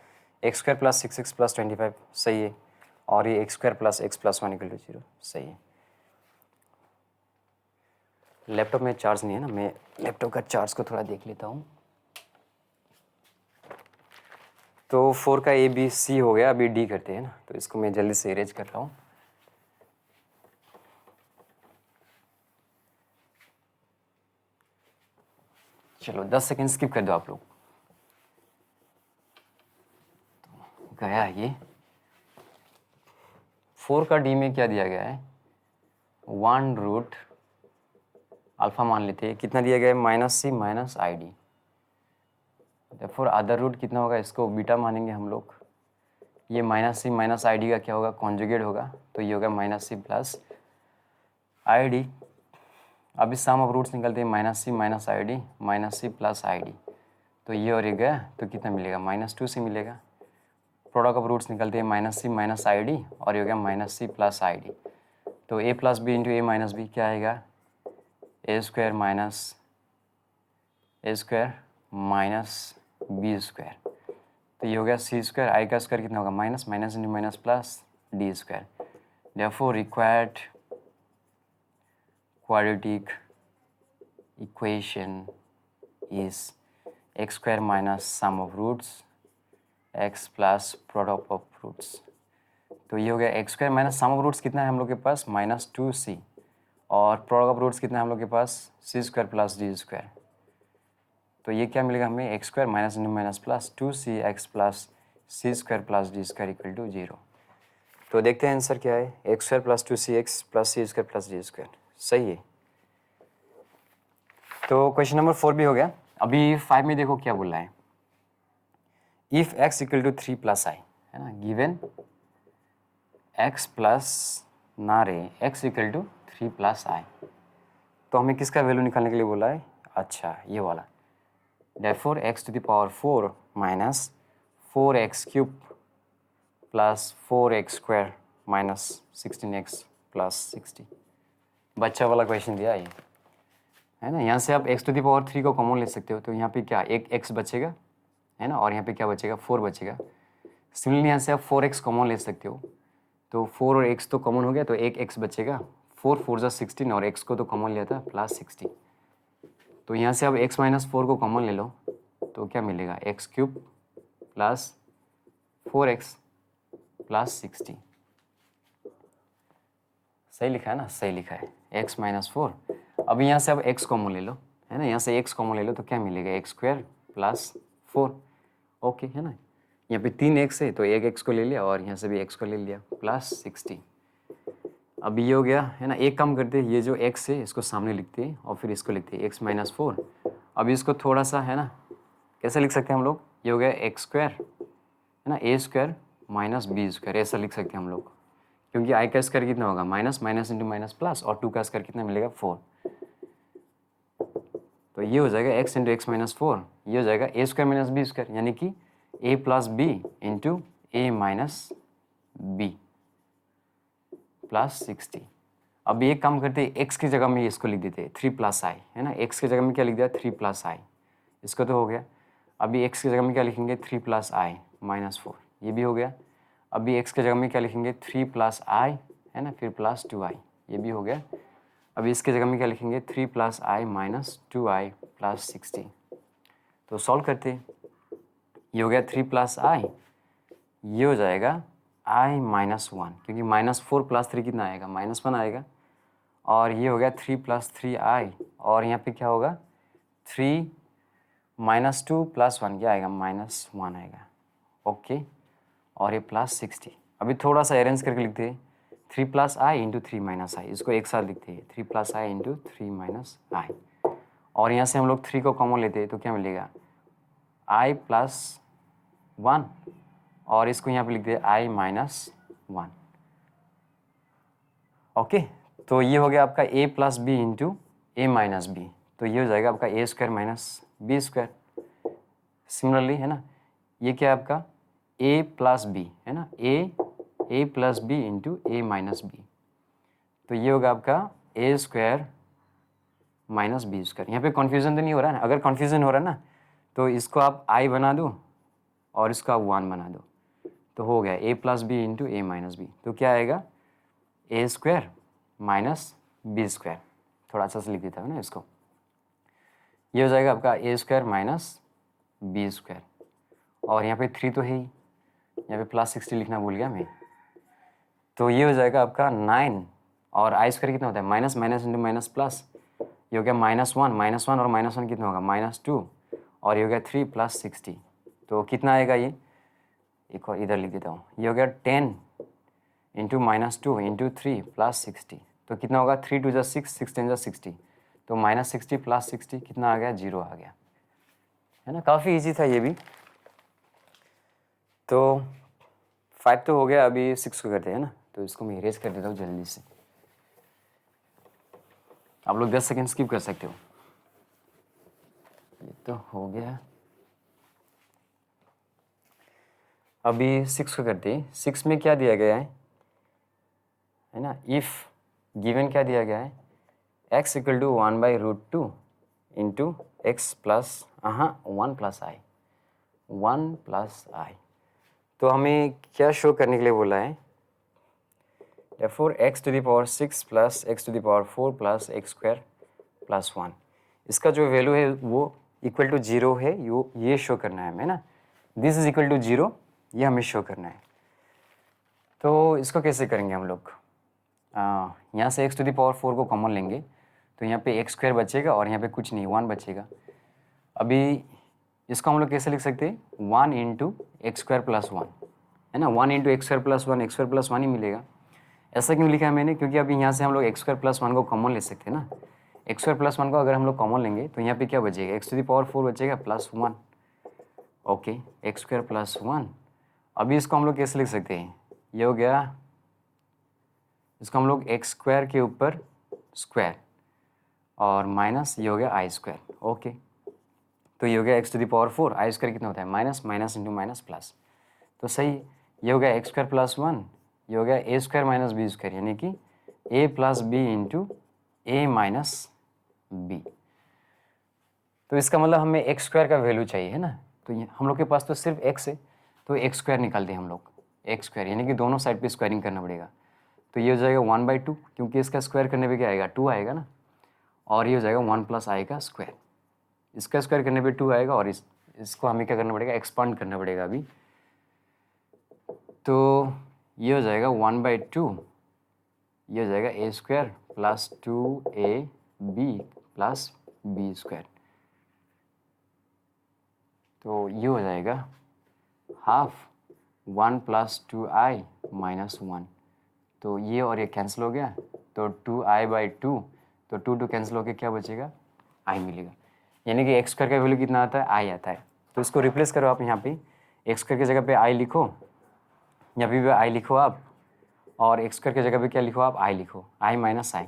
x square plus 6x plus 25 सही है, और ये x square plus x plus 1 equal to 0 सही है। लैपटॉप में चार्ज नहीं है ना, मैं लैपटॉप का चार्ज को थोड़ा देख लेता हूँ। तो 4 का ए बी सी हो गया, अभी डी करते हैं ना, तो इसको मैं जल्दी से इरेज कर रहा हूँ। चलो 10 सेकेंड स्किप कर दो आप लोग। तो गया ये 4 का डी में क्या दिया गया है, 1 रूट अल्फा मान लेते हैं, कितना दिया गया है, -c minus i d. Therefore other root कितना होगा, इसको बीटा मानेंगे हम लोग। ये -c माइनस आई डी का क्या होगा, कॉन्जुगेट होगा, तो ये होगा -c प्लस आई डी। अब इस सम ऑफ रूट्स निकलते हैं, -c minus i D -c plus i d, तो ये और ये गया, तो कितना मिलेगा, -2c मिलेगा। प्रोडक्ट ऑफ रूट्स निकलते हैं -c माइनस आई डी, और ये हो गया -c प्लस आई डी, तो a plus b into a minus b क्या आएगा, a square minus b square, तो ये हो गया सी स्क्वायर, आई का स्क्वायर कितना होगा, minus minus into minus plus d square. Therefore required quadratic equation is x square minus sum of roots x plus product of roots। तो ये हो गया x square minus sum of roots कितना है हम लोग के पास, -2c, और प्रोडक्ट ऑफ रूट्स कितना है हम लोग के पास, c square plus d square. तो ये क्या मिलेगा हमें, x square minus into minus plus 2cx plus c square plus d square equal to 0। तो देखते हैं आंसर क्या है, x square plus 2cx plus c square plus d square सही है। तो क्वेश्चन नंबर 4 भी हो गया। अभी 5 में देखो क्या बोल रहा है, if x equal to 3 plus i, है ना, गिवन x प्लस ना रहे x equal to 3 plus i, तो हमें किसका वैल्यू निकालने के लिए बोला है, अच्छा ये वाला। Therefore x to the power 4 minus 4x cube plus 4x square minus 16x plus 60, बच्चा वाला क्वेश्चन दिया है ना। यहाँ से आप x टू द पावर 3 को कॉमन ले सकते हो, तो यहाँ पे क्या एक x बचेगा, है ना, और यहाँ पे क्या बचेगा, 4 बचेगा। सिमिलरली यहाँ से आप 4x कॉमन ले सकते हो, तो 4 और x तो कॉमन हो गया, तो एक x बचेगा, 4 4 जा 16, और x को तो कॉमन लिया था प्लस 60, तो यहाँ से आप x माइनस 4 को कॉमन ले लो, तो क्या मिलेगा, x cube plus 4x plus 60। सही लिखा है ना, सही लिखा है, x माइनस 4। अब यहाँ से अब x कॉमन ले लो, है ना, यहाँ से x कॉमन ले लो, तो क्या मिलेगा, एक्स स्क्वायर प्लस 4, ओके, है ना। यहाँ पे 3x है, तो एक x को ले लिया, और यहाँ से भी x को ले लिया प्लस 60। अब ये हो गया, है ना। एक काम करते हैं, ये जो x है इसको सामने लिखते हैं, और फिर इसको लिखते हैं x माइनस 4 अब इसको थोड़ा सा है ना कैसे लिख सकते हैं हम लोग, ये हो गया एक्स स्क्वायर है ना, a square minus b square, ऐसा लिख सकते हैं हम लोग, क्योंकि आई का स्क्वायर कितना होगा minus, minus into minus plus, और 2 का स्क्वायर कितना मिलेगा 4। तो ये हो जाएगा x इंटू एक्स माइनस 4, ये हो जाएगा a square minus b square, यानी कि a plus b into a minus b plus 60। अब ये काम करते x की जगह में इसको लिख देते 3 प्लस आई है ना, x की जगह में क्या लिख दिया 3 प्लस आई, इसको तो हो गया। अभी x की जगह में क्या लिखेंगे 3 प्लस आई माइनस 4, ये भी हो गया। अभी x की जगह में क्या लिखेंगे 3 प्लस आई है ना, फिर प्लस 2 आई, ये भी हो गया। अभी इसके जगह में क्या लिखेंगे 3 प्लस आई माइनस 2 आई प्लस 60। तो सॉल्व करते, ये हो गया 3 प्लस आई, ये हो जाएगा आई माइनस 1, क्योंकि माइनस 4 प्लस 3 कितना आएगा -1 आएगा, और ये हो गया 3 प्लस 3 आई, और यहाँ पे क्या होगा 3 माइनस 2 प्लस 1 क्या आएगा -1 आएगा। ओके, और ये प्लस 60। अभी थोड़ा सा अरेंज करके लिखते हैं 3 प्लस आई इंटू 3 माइनस आई, इसको एक साथ लिखते हैं 3 प्लस आई इंटू 3 माइनस आई, और यहाँ से हम लोग 3 को कॉमन लेते हैं तो क्या मिलेगा आई प्लस 1, और इसको यहाँ पे लिखते हैं आई माइनस 1। ओके, तो ये हो गया आपका a plus b into a minus b, तो ये हो जाएगा आपका a square minus b square. Similarly है ना, ये क्या है आपका a प्लस बी है ना, ए plus b into a minus b, तो ये होगा आपका a square minus b square. यहाँ पे कन्फ्यूज़न तो नहीं हो रहा है ना, अगर कन्फ्यूज़न हो रहा है ना तो इसको आप आई बना दो और इसको आप 1 बना दो, तो हो गया a plus b into a minus b, तो क्या आएगा a square minus b square, थोड़ा अच्छा से लिख देता हूँ ना इसको, ये हो जाएगा आपका a square minus b square, और यहाँ पे 3 तो है ही, यहाँ पे प्लस 60 लिखना भूल गया मैं, तो ये हो जाएगा आपका 9, और आई स्क्वायर कितना होता है minus, minus into minus plus, ये हो गया -1 और -1 कितना होगा -2, और ये हो गया 3 प्लस 60, तो कितना आएगा ये, एक और इधर लिख देता हूँ, ये हो गया 10 इंटू -2 इंटू 3 प्लस 60, तो कितना होगा 3 2 6 6 10 60, तो -60 प्लस 60 कितना आ गया 0 आ गया, है ना, काफ़ी इजी था ये भी। तो 5 तो हो गया, अभी 6 को करते हैं ना, तो इसको मैं इरेज कर देता हूँ जल्दी से, आप लोग 10 सेकेंड स्किप कर सकते हो। ये तो हो गया, अभी 6 को करते हैं। 6 में क्या दिया गया है ना, इफ़ गिवन क्या दिया गया है x equal to 1/√2 into x plus 1 plus i, 1 plus i, तो हमें क्या शो करने के लिए बोला है, therefore x to the power 6 plus x to the power 4 plus x square plus 1, इसका जो वैल्यू है वो इक्वल टू 0 है, ये शो करना है हमें ना, दिस इज इक्वल टू 0, ये हमें शो करना है। तो इसको कैसे करेंगे हम लोग, यहाँ से x to the power 4 को कॉमन लेंगे, तो यहाँ पे एक्स स्क्वायर बचेगा और यहाँ पे कुछ नहीं 1 बचेगा। अभी इसको हम लोग कैसे लिख सकते हैं 1 इंटू एक्स स्क्वायर प्लस 1 है ना, 1 into x square plus 1, x square plus 1 ही मिलेगा। ऐसा क्यों लिखा है मैंने, क्योंकि अभी यहाँ से हम लोग एक्स स्क्वायर प्लस 1 को कॉमन ले सकते हैं ना, एक्स स्क्वायर प्लस 1 को अगर हम लोग कॉमन लेंगे तो यहाँ पे क्या बचेगा एक्स टू द पावर 4 बचेगा plus 1, okay, x square plus 1। अभी इसको हम लोग कैसे लिख सकते हैं, ये हो गया, इसको हम लोग एक्स स्क्वायर के ऊपर स्क्वायर और माइनस ये हो गया आई स्क्वायर, ओके, तो ये हो गया x to the power 4, i square कितना होता है minus, minus into minus plus, तो सही, ये हो गया एक्स स्क्वायर प्लस 1, ये हो गया a square minus b square, यानी कि ए plus b into a minus b. तो इसका मतलब हमें एक्स स्क्वायर का वैल्यू चाहिए है ना, तो हम लोग के पास तो सिर्फ एक्स है, तो एक्स स्क्वायर निकाल दें हम लोग, एक्स स्क्वायर यानी कि दोनों साइड पे स्क्वायरिंग करना पड़ेगा, तो ये हो जाएगा 1/2, क्योंकि इसका स्क्वायर करने पे क्या आएगा 2 आएगा ना, और ये हो जाएगा 1 प्लस आई का स्क्वायर, इसका स्क्वायर करने पे 2 आएगा, और इसको हमें क्या करना पड़ेगा एक्सपांड करना पड़ेगा अभी, तो ये हो जाएगा 1/2, ये हो जाएगा a square plus 2ab plus b square, तो ये हो जाएगा हाफ 1 प्लस 2i माइनस 1, तो ये और ये कैंसिल हो गया, तो 2i/2, तो 2 कैंसिल होकर क्या बचेगा i मिलेगा। यानी कि एक्स स्क्वायर का वैल्यू कितना आता है, आई आता है। तो इसको रिप्लेस करो आप यहाँ पे, एक्स स्क्वायर की जगह पे आई लिखो, या भी आई लिखो आप, और एक्स स्क्वायर की जगह पे क्या लिखो आप, आई लिखो, आई माइनस आई।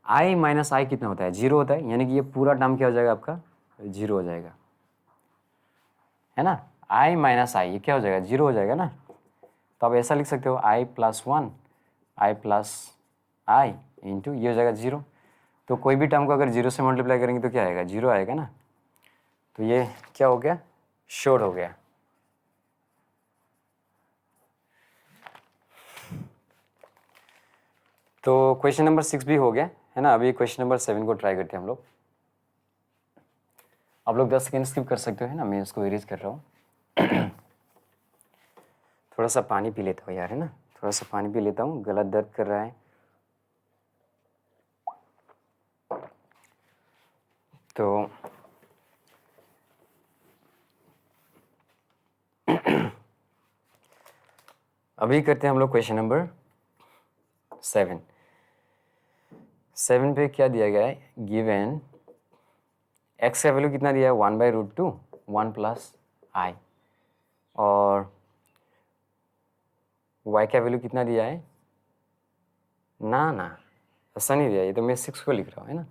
आई माइनस आई कितना होता है, जीरो होता है, यानी कि ये पूरा टर्म क्या हो जाएगा आपका, जीरो हो जाएगा, है ना। आई माइनस आई ये क्या हो जाएगा, जीरो हो जाएगा ना। तो आप ऐसा लिख सकते हो आई प्लस वन, आई प्लस आई इंटू ये हो जाएगा जीरो। तो कोई भी टर्म को अगर जीरो से मल्टीप्लाई करेंगे तो क्या आएगा, जीरो आएगा ना। तो ये क्या हो गया, शोर्ट हो गया। तो क्वेश्चन नंबर 6 भी हो गया, है ना। अभी क्वेश्चन नंबर 7 को ट्राई करते हैं हम लोग। आप लोग 10 सेकेंड स्किप कर सकते हो, है ना, मैं इसको इरेज कर रहा हूँ। थोड़ा सा पानी पी लेता हूँ यार, है ना, थोड़ा सा पानी पी लेता हूँ, गला दर्द कर रहा है। तो अभी करते हैं हम लोग क्वेश्चन नंबर 7। 7 पे क्या दिया गया है, गिवन एक्स का वैल्यू कितना दिया है, 1/√2 1 प्लस आई, और y का वैल्यू कितना दिया है, ना ऐसा नहीं दिया, ये तो मैं 6 को लिख रहा हूँ, है ना।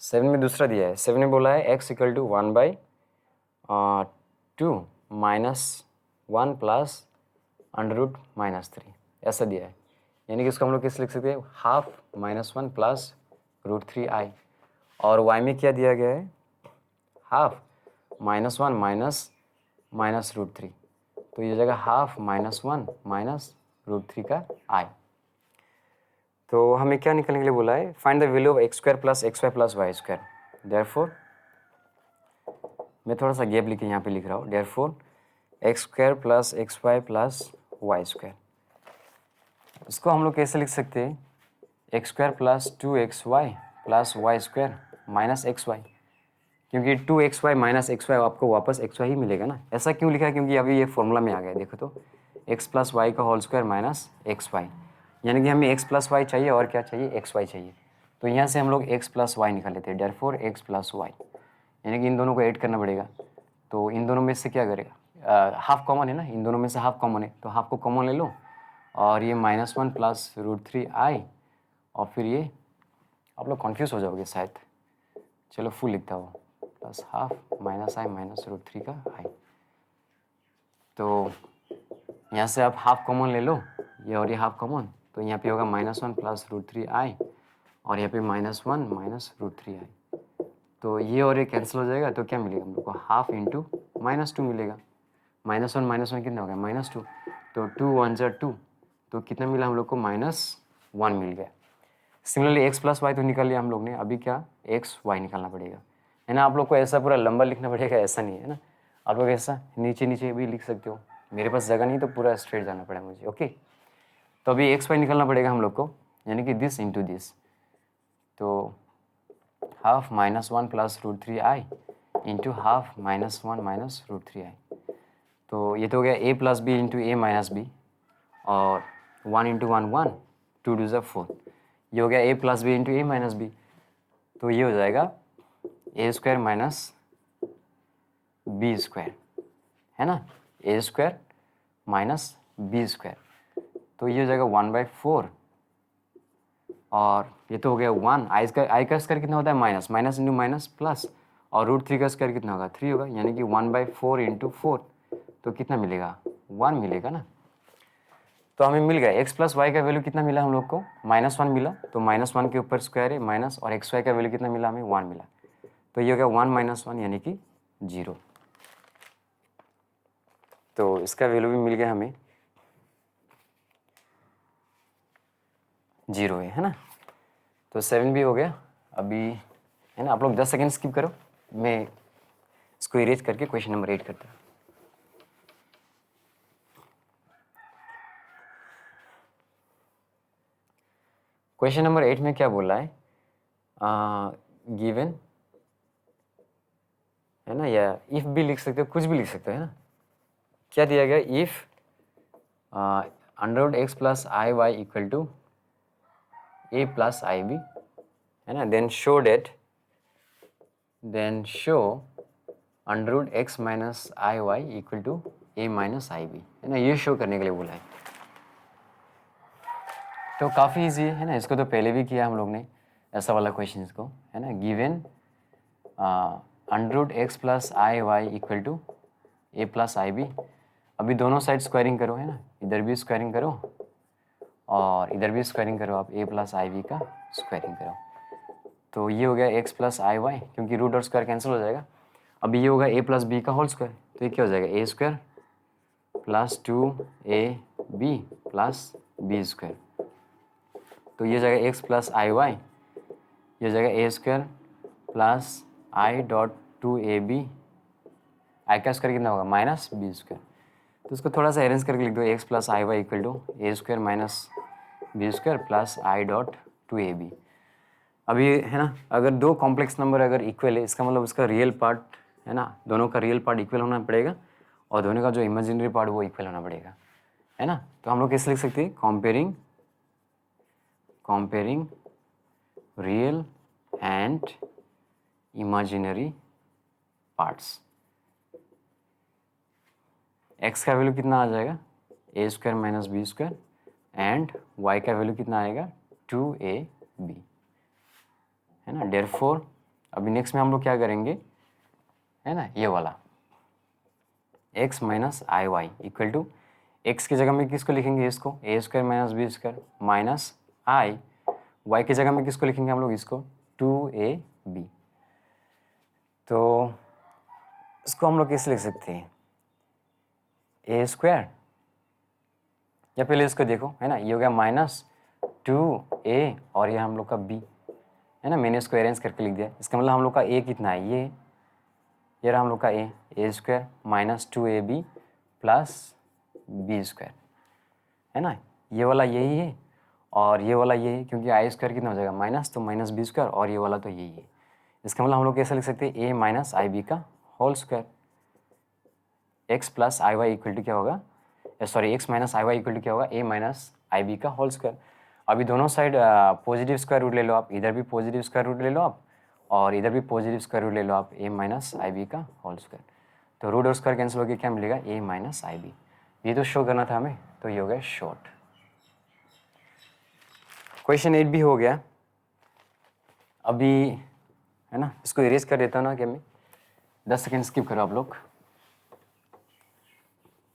7 में दूसरा दिया है, 7 में बोला है x इक्वल टू 1/2 माइनस 1 प्लस √-3 ऐसा दिया है। यानी कि इसको हम लोग कैसे लिख सकते हैं, हाफ -1 प्लस √3i, और y में क्या दिया गया है, हाफ -1 माइनस √3, तो ये जगह हाफ -1 माइनस √3 का i। तो हमें क्या निकालने के लिए बोला है, find the value of x square plus x y plus y square. Therefore मैं थोड़ा सा गैप लिख के यहाँ पे लिख रहा हूँ, therefore x square plus x y plus y square. इसको हम लोग कैसे लिख सकते हैं, x square plus 2xy plus y square minus x y, क्योंकि 2xy माइनस एक्स वाई आपको वापस एक्स वाई ही मिलेगा ना। ऐसा क्यों लिखा है, क्योंकि अभी ये फॉर्मूला में आ गया है, देखो तो x प्लस वाई का whole square minus x y, यानी कि हमें x प्लस वाई चाहिए और क्या चाहिए, एक्स वाई चाहिए। तो यहाँ से हम लोग x प्लस वाई निकाल लेते हैं, देयरफॉर x प्लस वाई, यानी कि इन दोनों को ऐड करना पड़ेगा। तो इन दोनों में से क्या करेगा, हाफ कॉमन है ना, इन दोनों में से हाफ कॉमन है, तो हाफ को कॉमन ले लो, और ये -1 प्लस √3i, और फिर ये आप लोग कन्फ्यूज़ हो जाओगे शायद, चलो फुल लिखता हूँ, प्लस हाफ माइनस आई माइनस √3 का आई। तो यहाँ से आप हाफ कॉमन ले लो, ये और ये हाफ कॉमन, तो यहाँ पे होगा -1 प्लस √3i, और यहाँ पे -1 माइनस √3i। तो ये और ये कैंसिल हो जाएगा, तो क्या मिलेगा हम लोग को, हाफ इंटू -2 मिलेगा। -1 कितना हो गया, -2, तो 2 1 ज़ा 2, तो कितना मिला हम लोग को, -1 मिल गया। सिमिलरली एक्स प्लस वाई तो निकाल लिया हम लोग ने, अभी क्या एक्स वाई निकालना पड़ेगा, है ना। आप लोग को ऐसा पूरा लंबा लिखना पड़ेगा, ऐसा नहीं है ना, आप लोग ऐसा नीचे नीचे भी लिख सकते हो, मेरे पास जगह नहीं तो पूरा स्ट्रेट जाना पड़ा मुझे, ओके। तो अभी एक्स वाई निकालना पड़ेगा हम लोग को, यानी कि दिस इंटू दिस, तो half -1 plus √3i into half -1 minus √3i। तो ये तो हो गया a plus b into a minus b, और 1 इंटू 1 1, 2 2 ज़ा 4, ये हो गया a plus b into a minus b. तो ये हो जाएगा a square minus b square, है ना, a square minus b square. तो ये हो जाएगा 1/4, और ये तो हो गया 1, आई का स्क्वायर कितना होता है, minus, minus into minus plus, और √3 का स्क्वायर कितना होगा, 3 होगा, यानी कि 1/4 इंटू 4, तो कितना मिलेगा, 1 मिलेगा ना। तो हमें मिल गया एक्स प्लस वाई का वैल्यू कितना मिला हम लोग को, -1 मिला, तो -1 के ऊपर स्क्वायर है माइनस, और एक्स वाई का वैल्यू कितना मिला हमें, 1 मिला, तो ये हो गया 1 - 1 यानी कि 0। तो इसका वैल्यू भी मिल गया हमें 0 है ना। तो 7 भी हो गया अभी, है ना। आप लोग 10 सेकेंड स्किप करो, मैं इसको इरेज करके क्वेश्चन नंबर 8 करता हूँ। क्वेश्चन नंबर 8 में क्या बोला है, गिवन, है ना, या इफ भी लिख सकते हो, कुछ भी लिख सकते हो, है ना। क्या दिया गया, if √x plus i y equal to a plus i b, है ना, then show that then show under root x minus i y equal to a minus i b, है ना, ये शो करने के लिए बोला है। तो काफ़ी इजी है ना, इसको तो पहले भी किया हम लोग ने ऐसा वाला क्वेश्चन को, है ना। Given under root x plus i y equal to a plus i b. अभी दोनों साइड स्क्वायरिंग करो, है ना, इधर भी स्क्वायरिंग करो और इधर भी स्क्वायरिंग करो, आप ए प्लस आई बी का स्क्वायरिंग करो। तो ये हो गया एक्स प्लस आई वाई, क्योंकि रूट और स्क्वायर कैंसिल हो जाएगा। अभी ये होगा ए प्लस बी का होल स्क्वायर, तो ये क्या हो जाएगा, a square plus 2ab plus b square. तो ये जाएगा एक्स प्लस आई वाई, ये जाएगा a square plus i dot 2ab, i का स्क्वायर कितना होगा माइनस बी स्क्वायर। तो उसको थोड़ा सा अरेंज करके लिख दो, x plus i y equal to a square minus b square plus i dot 2ab। अभी है ना, अगर दो कॉम्प्लेक्स नंबर अगर इक्वल है, इसका मतलब उसका रियल पार्ट, है ना, दोनों का रियल पार्ट इक्वल होना पड़ेगा और दोनों का जो इमेजिनरी पार्ट वो इक्वल होना पड़ेगा, है ना। तो हम लोग कैसे लिख सकते हैं, comparing real and imaginary parts. X का वैल्यू कितना आ जाएगा, a square minus b square, and y का वैल्यू कितना आएगा 2ab, है ना। देयरफॉर अभी नेक्स्ट में हम लोग क्या करेंगे, है ना, ये वाला x minus i y equal to, x की जगह में किसको लिखेंगे, इसको a square minus b square minus i, y की जगह में किसको लिखेंगे हम लोग, इसको 2ab। तो इसको हम लोग कैसे लिख सकते हैं, ए स्क्वायर, या पहले इसको देखो, है ना, ये हो गया माइनस 2a और ये हम लोग का b, है ना, मैंने इसको अरेंज करके लिख दिया। इसका मतलब हम लोग का a कितना है, ये रहा हम लोग का a square minus 2ab plus b square, है ना, ये वाला यही है और ये वाला ये है, क्योंकि आई स्क्वायर कितना हो जाएगा माइनस, तो माइनस बी स्क्वायर, और ये वाला तो यही है। इसका मतलब हम लोग कैसे लिख सकते हैं, ए माइनस आई बी का whole square, x plus i y equal to क्या होगा, sorry x minus i y equal to क्या होगा, ए माइनस आई बी का होल स्क्वायर। अभी दोनों साइड पॉजिटिव स्क्वायर रूट ले लो आप, इधर भी पॉजिटिव स्क्वायर रूट ले लो आप और इधर भी पॉजिटिव स्क्वायर रूट ले लो आप, ए माइनस आई बी का होल स्क्वायर। तो रूट और स्क्वायर कैंसिल होकर क्या मिलेगा, ए माइनस आई बी। ये तो शो करना था हमें, तो ये हो गया शॉर्ट। क्वेश्चन 8 भी हो गया। अभी है ना, इसको इरेज कर देता हूँ ना, क्या मैं 10 सेकेंड स्किप करो आप लोग।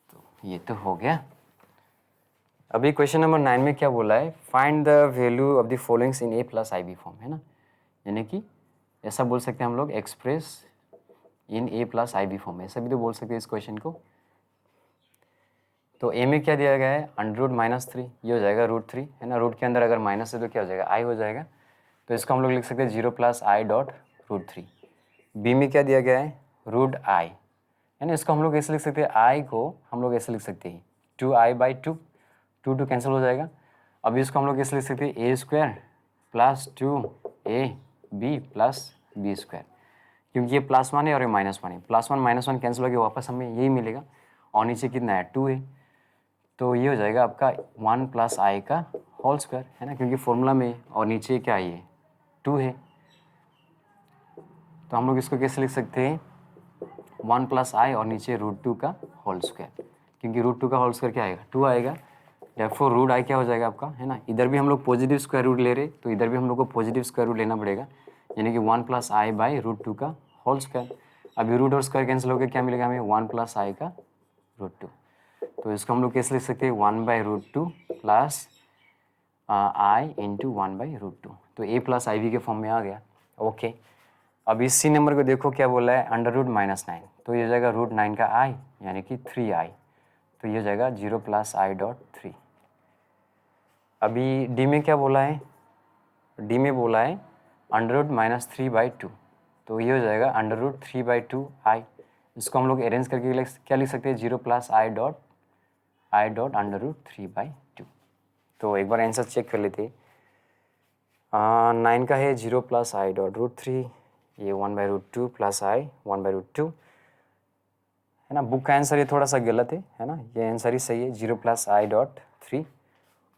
तो ये तो हो गया। अभी क्वेश्चन नंबर 9 में क्या बोला है, find the value of the followings in a plus i b form, है ना, यानी कि ऐसा बोल सकते हैं हम लोग, express in a plus i b form, ऐसा भी तो बोल सकते हैं इस क्वेश्चन को। तो ए में क्या दिया गया है, अंडर रूट माइनस 3, ये हो जाएगा रूट 3, है ना, रूट के अंदर अगर माइनस है तो क्या हो जाएगा, आई हो जाएगा, तो इसको हम लोग लिख सकते हैं 0 plus i dot root 3। B में क्या दिया गया है, रूट आई, है ना, इसको हम लोग ऐसे लिख सकते हैं, आई को हम लोग ऐसे लिख सकते हैं 2i/2, 2 कैंसिल हो जाएगा। अभी इसको हम लोग कैसे लिख सकते हैं, a square plus 2ab plus b square, क्योंकि ये +1 है और ये -1 है, +1 -1 कैंसिल हो गया, वापस हमें यही मिलेगा और नीचे कितना है 2 है, तो ये हो जाएगा आपका 1 प्लस आई का होल स्क्वायर, है ना, क्योंकि फॉर्मूला में और नीचे क्या है 2 है। तो हम लोग इसको कैसे लिख सकते हैं, 1 प्लस आई और नीचे √2 का होल स्क्वायर, क्योंकि √2 का होल स्क्वायर क्या आएगा 2 आएगा, देयरफॉर रूट आई क्या हो जाएगा आपका, है ना, इधर भी हम लोग पॉजिटिव स्क्वायर रूट ले रहे तो इधर भी हम लोग को पॉजिटिव स्क्वायर रूट लेना पड़ेगा, यानी कि 1 प्लस आई बाई √2 का होल स्क्वायर। अभी रूट और स्क्वायर कैंसिल होकर क्या मिलेगा हमें, 1 प्लस आई का √2। तो इसको हम लोग कैसे लिख सकते हैं, 1/√2 प्लस आई इंटू 1/√2, तो ए प्लस आई बी के फॉर्म में आ गया। ओके, अब इस सी नंबर को देखो क्या बोला है, अंडर रूट -9, तो ये हो जाएगा √9 का आई यानी कि 3i, तो ये हो जाएगा 0 प्लस आई डॉट 3। अभी डी में क्या बोला है, डी में बोला है अंडर रूट -3/2, तो ये हो जाएगा अंडर रूट 3/2 आई। इसको हम लोग अरेंज करके क्या लिख सकते हैं, 0 plus i dot under root 3/2। तो एक बार आंसर चेक कर लेते हैं। 9 का है 0 प्लस आई डॉट √3, ये 1/√2 प्लस आई 1/√2, है ना। बुक का आंसर ये थोड़ा सा गलत है ना, ये आंसर ही सही है, 0 प्लस आई डॉट 3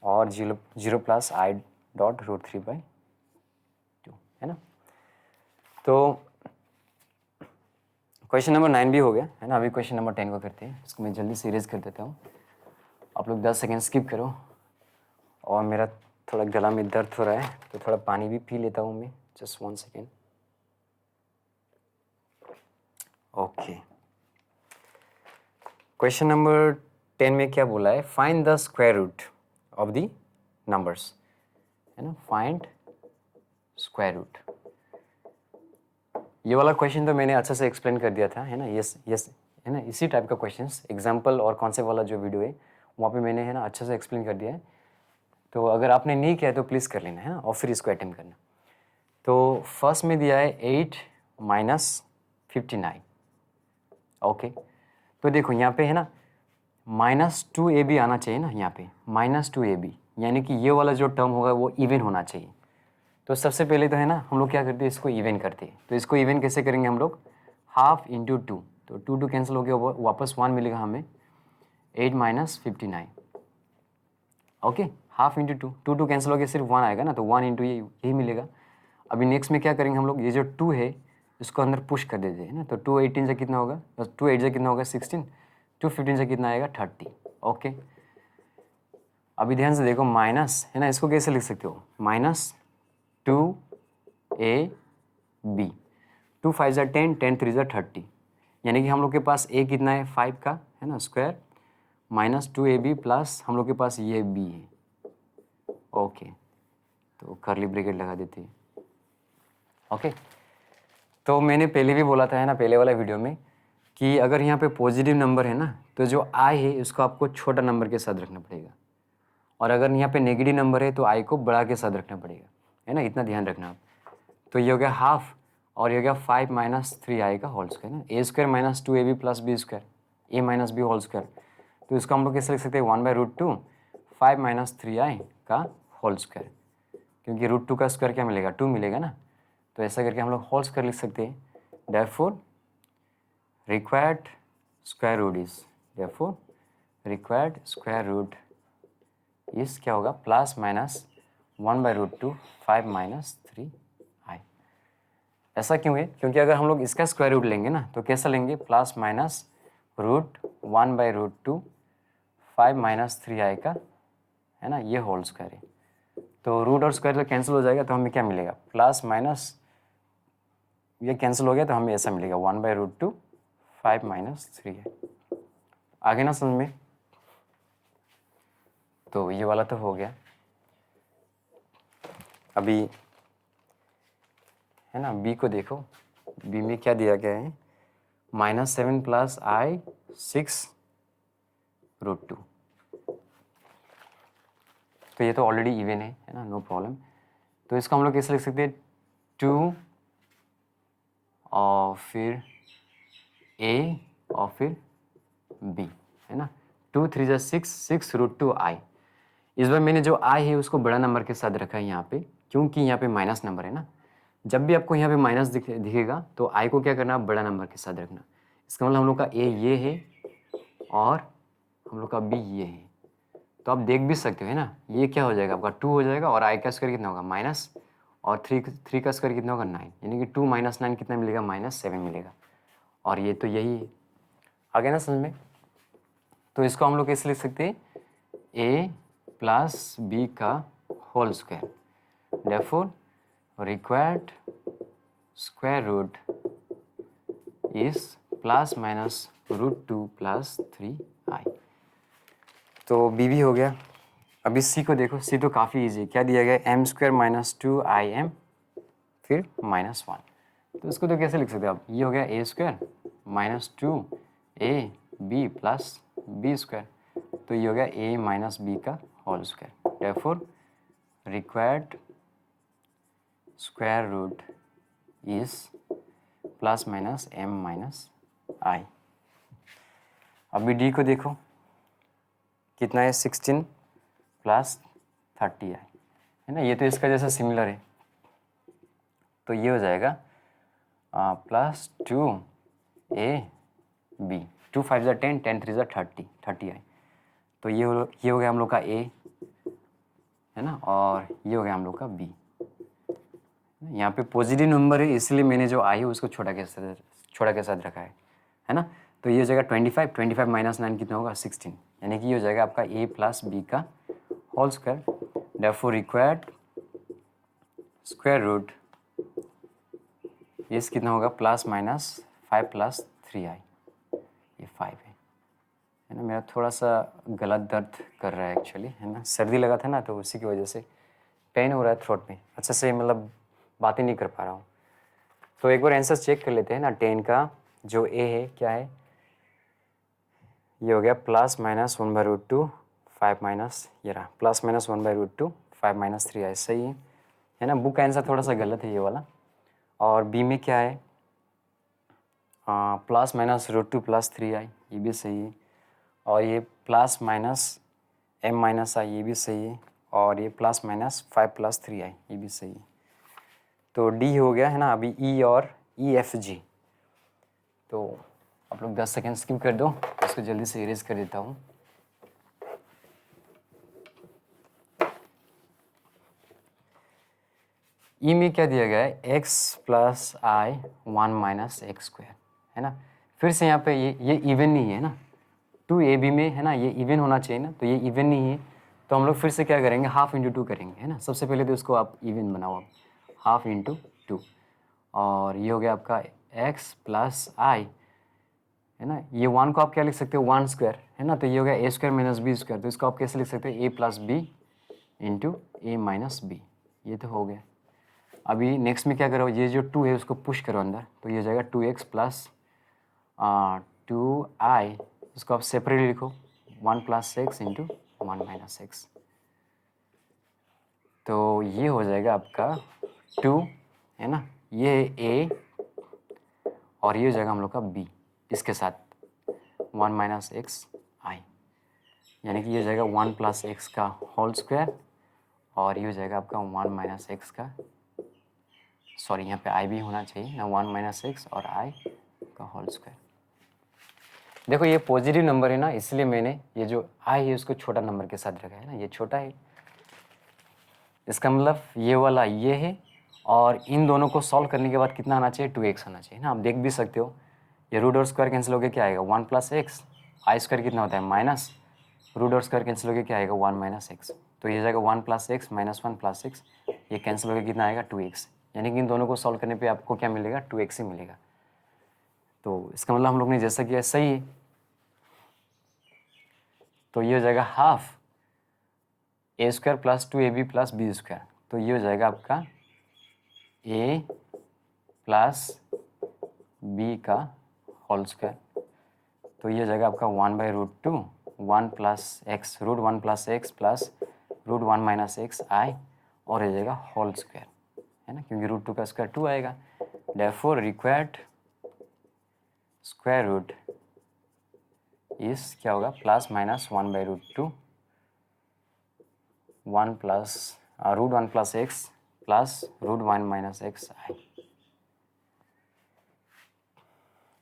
और 0 प्लस आई डॉट √3/2, है ना। तो क्वेश्चन नंबर 9 भी हो गया है ना। अभी क्वेश्चन नंबर 10 को करते हैं। इसको मैं जल्दी से इरेज कर देता हूँ। आप लोग 10 सेकेंड स्किप करो। और मेरा थोड़ा गला में दर्द हो रहा है तो थोड़ा पानी भी पी लेता हूँ मैं। Just 1 second. Okay, question number 10 में क्या बोला है? Find the square root of the numbers, है ना। Find square root. ये वाला क्वेश्चन तो मैंने अच्छे से एक्सप्लेन कर दिया था, है ना। यस यस, है ना। इसी टाइप का क्वेश्चंस एग्जाम्पल और कॉन्सेप्ट वाला जो वीडियो है वहाँ पे मैंने, है ना, अच्छे से एक्सप्लेन कर दिया है। तो अगर आपने नहीं किया है तो प्लीज़ कर लेना, है ना, और फिर इसको अटेम्प्ट करना। तो फर्स्ट में दिया है 8 माइनस 59। ओके, तो देखो यहाँ पे, है ना, -2ab आना चाहिए ना। यहाँ पे -2ab, यानी कि ये वाला जो टर्म होगा वो इवन होना चाहिए। तो सबसे पहले तो, है ना, हम लोग क्या करते हैं, इसको इवन करते हैं। तो इसको इवन कैसे करेंगे हम लोग? हाफ इंटू 2, तो 2 कैंसिल हो गया, वापस 1 मिलेगा हमें। 8 minus 59। Okay, half into 2, 2 cancel हो गया, सिर्फ 1 आएगा ना, तो 1 इंटू यही मिलेगा। अभी नेक्स्ट में क्या करेंगे हम लोग? ये जो 2 है इसको अंदर पुश कर देते हैं ना। तो 2 18 से कितना होगा? 2 8 से कितना होगा? 16। 2 15 से कितना आएगा? 30। ओके, अभी ध्यान से देखो, माइनस, है ना, इसको कैसे लिख सकते हो? -2ab, 2 5 10, 10 3 30, यानी कि हम लोग के पास a कितना है? 5 का, है ना, स्क्वायर, -2ab प्लस हम लोग के पास ये b है। ओके, तो कर्ली ब्रैकेट लगा देते हैं। ओके, तो मैंने पहले भी बोला था, है ना, पहले वाला वीडियो में, कि अगर यहाँ पे पॉजिटिव नंबर है ना तो जो i है उसको आपको छोटा नंबर के साथ रखना पड़ेगा, और अगर यहाँ पे नेगेटिव नंबर है तो i को बड़ा के साथ रखना पड़ेगा, है ना। इतना ध्यान रखना आप। तो ये हो गया हाफ, और ये हो गया 5 माइनस 3i का होल स्क्वायर, ना। a square minus 2ab plus b square, a minus b whole square. तो इसको हम लोग कैसे लिख सकते हैं? 1/√2 5 माइनस 3i का होल स्क्वायर, क्योंकि √2 का स्क्वायर क्या मिलेगा? 2 मिलेगा ना। तो ऐसा करके हम लोग होल स्क्वायर लिख सकते हैं। Therefore required square root is क्या होगा? Plus minus 1/√2 5 minus 3i। ऐसा क्यों है? क्योंकि अगर हम लोग इसका स्क्वायर रूट लेंगे ना तो कैसा लेंगे? प्लस माइनस √1/√2 5 माइनस 3i का, है ना, ये होल स्क्वायर है। तो रूट और स्क्वायर तो कैंसिल हो जाएगा, तो हमें क्या मिलेगा? प्लस माइनस, ये कैंसिल हो गया तो हमें ऐसा मिलेगा 1/√2 5 माइनस 3i। आगे ना समझ में? तो ये वाला तो हो गया। अभी, है ना, बी को देखो। बी में क्या दिया गया है? -7 प्लस i 6√2। तो ये तो ऑलरेडी इवन है ना, नो प्रॉब्लम। तो इसको हम लोग कैसे लिख सकते हैं? 2 और फिर a और फिर b, है ना। 2 3 जा 6, 6√2i। इस बार मैंने जो i है उसको बड़ा नंबर के साथ रखा है यहाँ पे, क्योंकि यहाँ पे माइनस नंबर है ना। जब भी आपको यहाँ पे माइनस दिखेगा तो i को क्या करना? बड़ा नंबर के साथ रखना। इसका मतलब हम लोग का a ये है और हम लोग का b ये है। तो आप देख भी सकते हो, है ना, ये क्या हो जाएगा? आपका 2 हो जाएगा, और i का स्क्वायर कितना होगा? माइनस, और 3 का स्क्वायर कितना होगा? 9, यानी कि 2 माइनस 9 कितना मिलेगा? -7 मिलेगा। और ये तो यही है। आगे ना समझ में? तो इसको हम लोग कैसे लिख सकते हैं? a प्लस b का whole square. Therefore required square root is plus minus √2 plus 3i। तो b भी हो गया। अभी c को देखो। c तो काफ़ी इजी है। क्या दिया गया? m² माइनस 2im फिर -1। तो इसको तो कैसे लिख सकते हो आप? ये हो गया a² minus 2ab plus b square. तो ये हो गया a माइनस b का whole square. Therefore required square root is plus minus m minus i। अभी d को देखो, कितना है? 16 प्लस 30i, है ना। ये तो इसका जैसा सिमिलर है। तो ये हो जाएगा प्लस 2ab, 2 5 जा 10, 10 3 जा 30i। तो ये हो गया हम लोग का a, है ना, और ये हो गया हम लोग का b। यहाँ पे पॉजिटिव नंबर है इसलिए मैंने जो i है उसको छोटा के साथ रखा है। है ना। तो ये हो जाएगा 25 माइनस 9 कितना होगा 16, यानी कि ये हो जाएगा आपका a प्लस बी का whole square. Therefore required square root is कितना होगा प्लस माइनस 5 प्लस 3i, ये 5 है ना। मेरा थोड़ा सा गला दर्द कर रहा है एक्चुअली, है ना, सर्दी लगा था ना, तो उसी की वजह से पेन हो रहा है थ्रोट में, अच्छा से मतलब बात ही नहीं कर पा रहा हूँ। तो एक बार आंसर चेक कर लेते हैं ना। 10 का जो a है क्या है, ये हो गया प्लस माइनस 1/√2 5 माइनस, ये रहा प्लस माइनस 1/√2 5 माइनस 3i, सही है ना। बुक का आंसर थोड़ा सा गलत है ये वाला। और बी में क्या है, प्लस माइनस √2 प्लस 3i, ये भी सही है। और ये plus minus m minus i, ये भी सही है। और ये प्लस माइनस 5 प्लस 3i, ये भी सही है। तो डी हो गया है ना। अभी ई और ई एफ जी, तो आप लोग 10 सेकेंड स्किप कर दो, इसको जल्दी से इरेज कर देता हूँ। ई में क्या दिया गया है, x plus i 1 minus x square, है ना। फिर से यहाँ पे ये इवन नहीं है ना, 2ab में है ना, ये इवन होना चाहिए ना, तो ये इवन नहीं है। तो हम लोग फिर से क्या करेंगे, हाफ इंटू 2 करेंगे, है ना। सबसे पहले तो इसको आप इवन बनाओ, आप हाफ इंटू 2, और ये हो गया आपका x प्लस आई, है ना। ये 1 को आप क्या लिख सकते हो, 1 स्क्वायर, है ना। तो ये हो गया a square minus b square, तो इसको आप कैसे लिख सकते हो, a plus b into a minus b, ये तो हो गया। अभी नेक्स्ट में क्या करो, ये जो 2 है उसको पुश करो अंदर, तो ये हो जाएगा 2x प्लस 2i, इसको आप सेपरेटली लिखो 1 plus x into 1 minus x. तो ये हो जाएगा आपका 2, है ना, ये है a और ये हो जाएगा हम लोग का b, इसके साथ 1 माइनस एक्स आई, यानी कि ये हो जाएगा 1 प्लस एक्स का होल स्क्वायर, और ये हो जाएगा आपका 1 माइनस एक्स का, सॉरी यहाँ पे आई भी होना चाहिए ना, 1 माइनस एक्स और आई का होल स्क्वायर। देखो ये पॉजिटिव नंबर है ना, इसलिए मैंने ये जो आई है उसको छोटा नंबर के साथ रखा है ना, ये छोटा है, इसका मतलब ये वाला ये है। और इन दोनों को सॉल्व करने के बाद कितना आना चाहिए, 2x आना चाहिए ना। आप देख भी सकते हो, ये रूट और स्क्वायर कैंसिल हो गया, क्या आएगा 1 प्लस एक्स, आई स्क्वायर कितना होता है माइनस, रूट और स्क्वायर कैंसिल हो गया, क्या आएगा 1 माइनस एक्स, तो ये जाएगा 1 plus x minus 1 plus x, ये कैंसिल हो गया, कितना आएगा 2x, यानी कि इन दोनों को सॉल्व करने पर आपको क्या मिलेगा, 2x ही मिलेगा। तो इसका मतलब हम लोग ने जैसा किया सही है। तो ये हो जाएगा half a square plus 2ab plus b square, तो ये हो जाएगा आपका a प्लस बी का होल स्क्वायर, तो ये हो जाएगा आपका 1/√2 1 plus x root 1 plus x plus root 1 minus x i, और हो जाएगा होल स्क्वायर, है ना, क्योंकि √2 का स्क्वायर 2 आएगा। Therefore required square root is क्या होगा, plus minus 1/√2 1 plus root 1 plus x plus root 1 minus x i.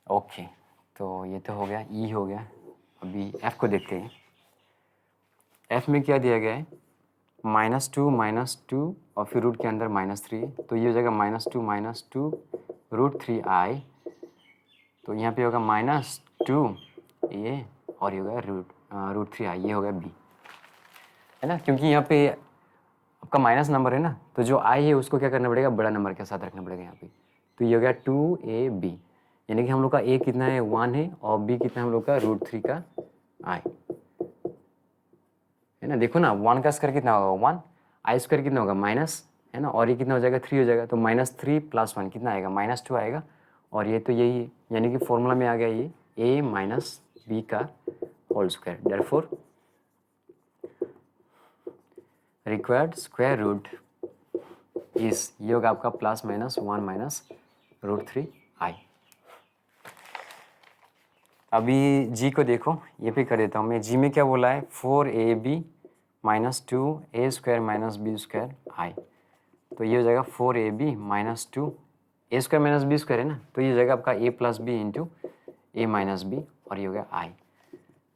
Okay, तो ये तो हो गया, ई हो गया। अभी एफ को देखते हैं। एफ में क्या दिया गया है, -2 और फिर रूट के अंदर -3, तो ये हो जाएगा -2 √3i, तो यहाँ पे होगा -2 ये, और ये होगा √3i, ये होगा बी, है ना, क्योंकि यहाँ पे आपका माइनस नंबर है ना, तो जो आई है उसको क्या करना पड़ेगा, बड़ा नंबर के साथ रखना पड़ेगा यहाँ पे। तो ये हो गया 2ab, यानी कि हम लोग का a कितना है 1 है, और b कितना है हम लोग का √3 का i, है ना। देखो ना 1 का स्क्वायर कितना होगा 1, आई स्क्वायर कितना होगा माइनस, है ना, और ये कितना हो जाएगा 3 हो जाएगा, तो -3 + 1 कितना आएगा -2 आएगा, और ये तो यही है, यानी कि फॉर्मूला में आ गया ये a माइनस बी का whole square. Therefore required square root is, ये होगा आपका +-1 माइनस √3i। अभी जी को देखो, ये भी कर देता हूँ मैं। जी में क्या बोला है, 4ab - 2a square minus b square i, तो ये हो जाएगा 4ab - 2 a square minus b square है ना, तो ये हो जाएगा आपका a plus b into a minus b, और ये हो गया आई,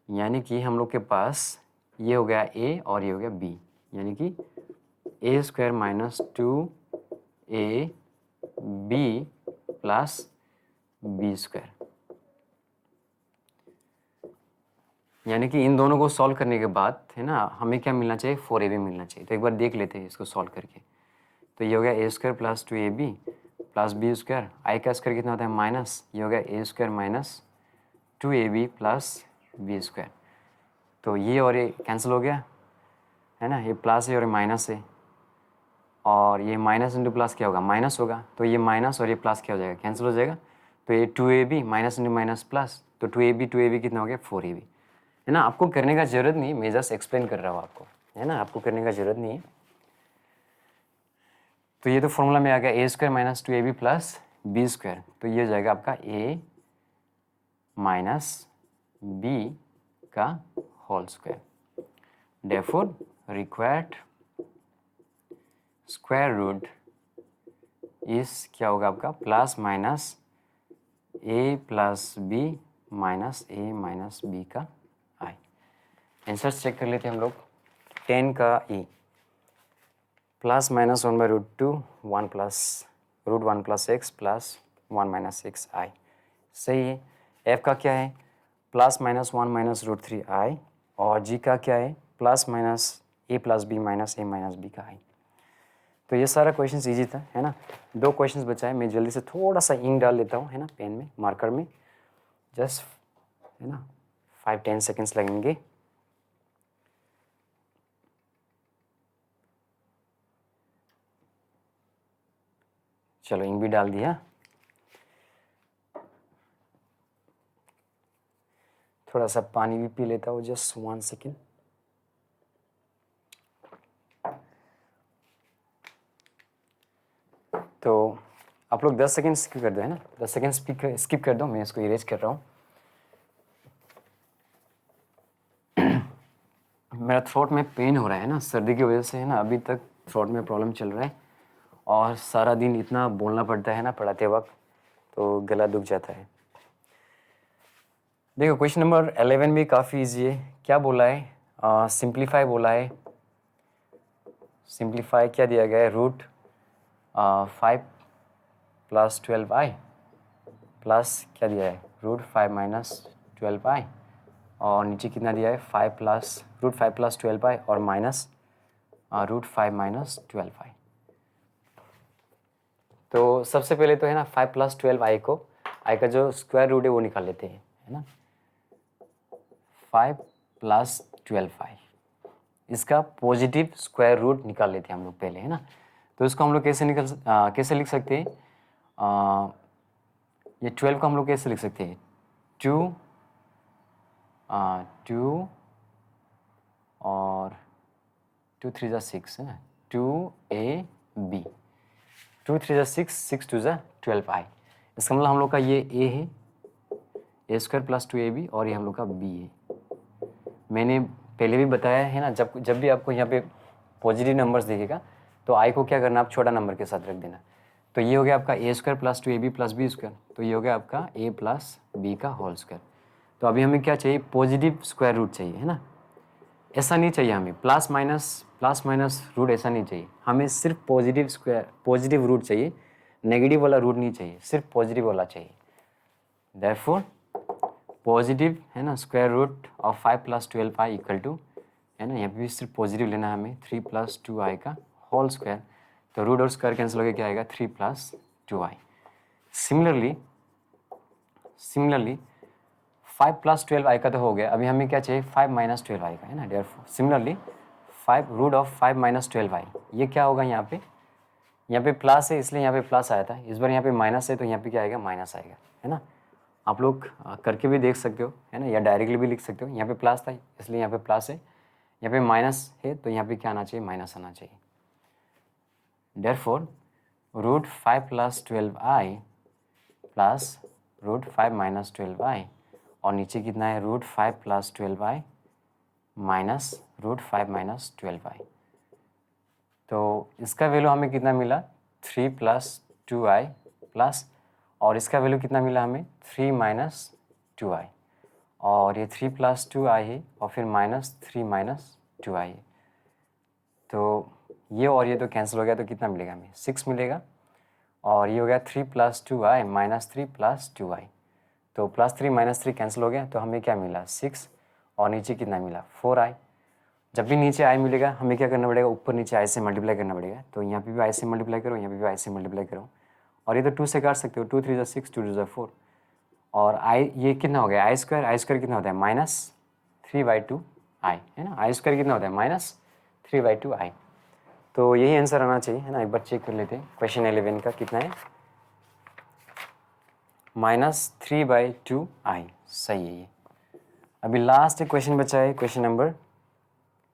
यानी कि हम लोग के पास ये हो गया a और ये हो गया b, यानी कि a square minus 2ab plus b square, यानी कि इन दोनों को सॉल्व करने के बाद है ना हमें क्या मिलना चाहिए, 4ab मिलना चाहिए। तो एक बार देख लेते हैं इसको सॉल्व करके। तो ये हो गया a square plus 2ab plus b square, i का स्क्वायर कितना होता है माइनस, ये हो गया a square minus 2ab plus b square. तो ये और ये कैंसिल हो गया है ना, ये प्लस है और ये माइनस है, और ये माइनस इंटू प्लस क्या होगा, माइनस होगा। तो ये माइनस और ये प्लस क्या हो जाएगा, कैंसिल हो जाएगा। तो ये 2ab minus into minus plus, तो 2ab कितना हो गया 4ab, है ना। आपको करने का ज़रूरत नहीं, मैं जस्ट एक्सप्लेन कर रहा हूँ आपको, है ना, आपको करने का ज़रूरत नहीं है। तो ये तो फॉर्मूला में आ गया a square minus 2ab plus b square. तो ये हो जाएगा आपका ए माइनस बी का whole square. Therefore required square root is क्या होगा आपका plus minus a plus b minus a minus b का आई। आंसर चेक कर लेते हैं हम लोग। 10 का e plus minus 1/√2 1 plus √1 plus x plus 1 minus x i, सही है। एफ का क्या है प्लस माइनस 1 माइनस √3 आई, और जी का क्या है plus minus a plus b minus a minus b का आई। तो ये सारा क्वेश्चन इजी था, है ना। 2 क्वेश्चंस बचा है, मैं जल्दी से थोड़ा सा इंक डाल लेता हूँ, है ना, पेन में मार्कर में, जस्ट है ना 5-10 सेकेंड्स लगेंगे। चलो इंक भी डाल दिया, थोड़ा सा पानी भी पी लेता हूँ, जस्ट 1 सेकेंड। तो आप लोग 10 सेकेंड स्किप कर दो, है ना, 10 सेकेंड स्किप कर दो, मैं इसको इरेज कर रहा हूँ। मेरा थ्रोट में पेन हो रहा है ना, सर्दी की वजह से, है ना, अभी तक थ्रोट में प्रॉब्लम चल रहा है, और सारा दिन इतना बोलना पड़ता है ना पढ़ाते वक्त, तो गला दुख जाता है। देखो क्वेश्चन नंबर 11 भी काफ़ी इजी है। क्या बोला है, सिंप्लीफाई बोला है। सिंप्लीफाई क्या दिया गया है, रूट 5 प्लस 12i प्लस क्या दिया है √5 माइनस 12i, और नीचे कितना दिया है 5 प्लस √5 प्लस 12i और माइनस √5 माइनस 12i। तो सबसे पहले तो है ना 5 प्लस 12i को, आई का जो स्क्वायर रूट है वो निकाल लेते हैं, है ना। 5 प्लस 12i इसका पॉजिटिव स्क्वायर रूट निकाल लेते हैं हम लोग पहले, है ना। तो इसको हम लोग कैसे लिख सकते हैं, ये 12 को हम लोग कैसे लिख सकते हैं, 2 और 2 3 जा 6 है ना, 2ab 2 3 जा 6 6 2 जा 12i। इसका मतलब हम लोग का ये a है, ए स्क्वायर प्लस 2ab, और ये हम लोग का b है। मैंने पहले भी बताया है ना, जब भी आपको यहाँ पे पॉजिटिव नंबर्स दिखेगा तो आई को क्या करना, आप छोटा नंबर के साथ रख देना। तो ये हो गया आपका a square plus 2ab plus b square, तो ये हो गया आपका a प्लस बी का होल स्क्वायर। तो अभी हमें क्या चाहिए, पॉजिटिव स्क्वायर रूट चाहिए, है ना। ऐसा नहीं चाहिए हमें प्लस माइनस रूट, ऐसा नहीं चाहिए हमें, सिर्फ पॉजिटिव रूट चाहिए, नेगेटिव वाला रूट नहीं चाहिए, सिर्फ पॉजिटिव वाला चाहिए। देयरफॉर पॉजिटिव है ना square root of 5 plus 12i equal to, है ना, यहाँ पे भी सिर्फ पॉजिटिव लेना है हमें, 3 प्लस 2i का होल स्क्वायर। तो रूट और स्क्वायर कैंसिल होकर क्या आएगा, 3 plus 2i। Similarly 5 plus 12i का तो हो गया, अभी हमें क्या चाहिए 5 माइनस 12i का, है ना। Therefore similarly 5 root of 5 minus 12i, ये क्या होगा, यहाँ पे प्लस है इसलिए यहाँ पे प्लस आया था, इस बार यहाँ पे माइनस है तो यहाँ पे क्या आएगा, माइनस आएगा, है ना। आप लोग करके भी देख सकते हो, है ना, या डायरेक्टली भी लिख सकते हो। यहाँ पे प्लस था इसलिए यहाँ पे प्लस है, यहाँ पे माइनस है तो यहाँ पे क्या आना चाहिए, माइनस आना चाहिए। Therefore √5 plus 12i plus √5 minus 12i, और नीचे कितना है √5 plus 12i minus √5 minus 12i। तो इसका वैल्यू हमें कितना मिला, 3 प्लस 2i प्लस, और इसका वैल्यू कितना मिला हमें 3 माइनस 2i, और ये 3 प्लस 2i है और फिर माइनस 3 माइनस 2i है। तो ये और ये तो कैंसिल हो गया, तो कितना मिलेगा हमें 6 मिलेगा, और ये हो गया 3 plus 2i minus 3 plus 2i। तो +3 -3 कैंसिल हो गया, तो हमें क्या मिला 6, और नीचे कितना मिला 4i। जब भी नीचे i मिलेगा हमें क्या करना पड़ेगा, ऊपर नीचे i से मल्टीप्लाई करना पड़ेगा। तो यहाँ पे भी i से मल्टीप्लाई करो, यहाँ पे भी i से मल्टीप्लाई करो, और ये तो 2 से काट सकते हो, 2 3 = 6, 2 2 = 4, और i ये कितना हो गया आई स्क्वायर कितना होता है -3/2i, है ना। आई स्क्वायर कितना होता है -3/2i। तो यही आंसर आना चाहिए, है ना। एक बार चेक कर लेते हैं, क्वेश्चन 11 का कितना है, -3/2i, सही है ये। अभी लास्ट एक क्वेश्चन बचा है, क्वेश्चन नंबर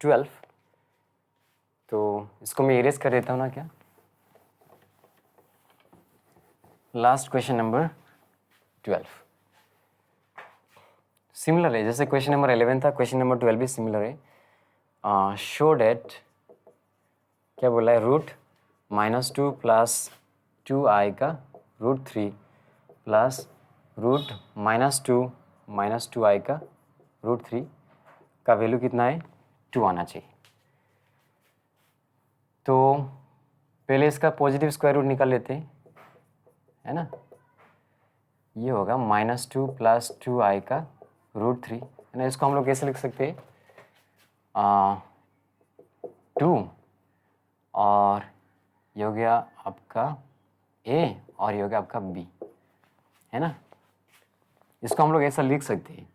12। तो इसको मैं इरेज कर देता हूँ ना क्या। लास्ट क्वेश्चन नंबर 12 सिमिलर है, जैसे क्वेश्चन नंबर 11 था, क्वेश्चन नंबर 12 भी सिमिलर है। शो डेट क्या बोला है, √-2 + 2i का √3 प्लस √-2 - 2i का √3 का वैल्यू कितना है 2 आना चाहिए। तो पहले इसका पॉजिटिव स्क्वायर रूट निकाल लेते हैं, है ना। ये होगा -2 + 2i का √3, है ना। इसको हम लोग कैसे लिख सकते हैं, 2 और ये हो गया आपका a और ये हो गया आपका b, है ना। इसको हम लोग ऐसा लिख सकते हैं।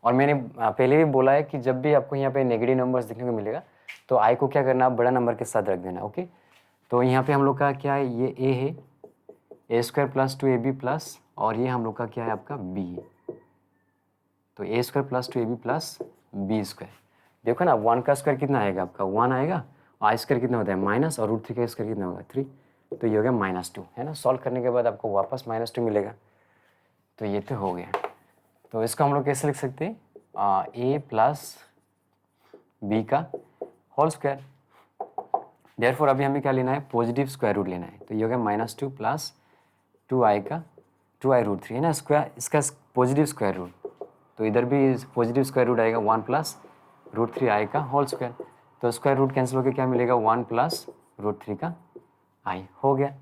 और मैंने पहले भी बोला है कि जब भी आपको यहाँ पे नेगेटिव नंबर्स देखने को मिलेगा तो i को क्या करना, आप बड़ा नंबर के साथ रख देना, ओके। तो यहाँ पे हम लोग का क्या है, ये a है, a² + 2ab प्लस, और ये हम लोग का क्या है आपका b है। तो a² + 2ab प्लस b²। देखो ना 1 का स्क्वायर कितना आएगा आपका 1 आएगा, i² कितना होता है माइनस, और √3 का स्क्वायर कितना होगा 3, तो ये हो गया -2, है ना। सॉल्व करने के बाद आपको वापस -2 मिलेगा। तो ये तो हो गया। तो इसको हम लोग कैसे लिख सकते हैं, a + b का होल स्क्वायर। देयरफॉर अभी हमें क्या लेना है, पॉजिटिव स्क्वायर रूट लेना है। तो ये हो गया -2 + 2i का 2i √3, है ना। स्क्वायर इसका पॉजिटिव स्क्वायर रूट, तो इधर भी पॉजिटिव स्क्वायर रूट आएगा 1 + √3i का होल स्क्वायर। तो स्क्वायर रूट कैंसिल होकर क्या मिलेगा 1 + √3 का i हो गया।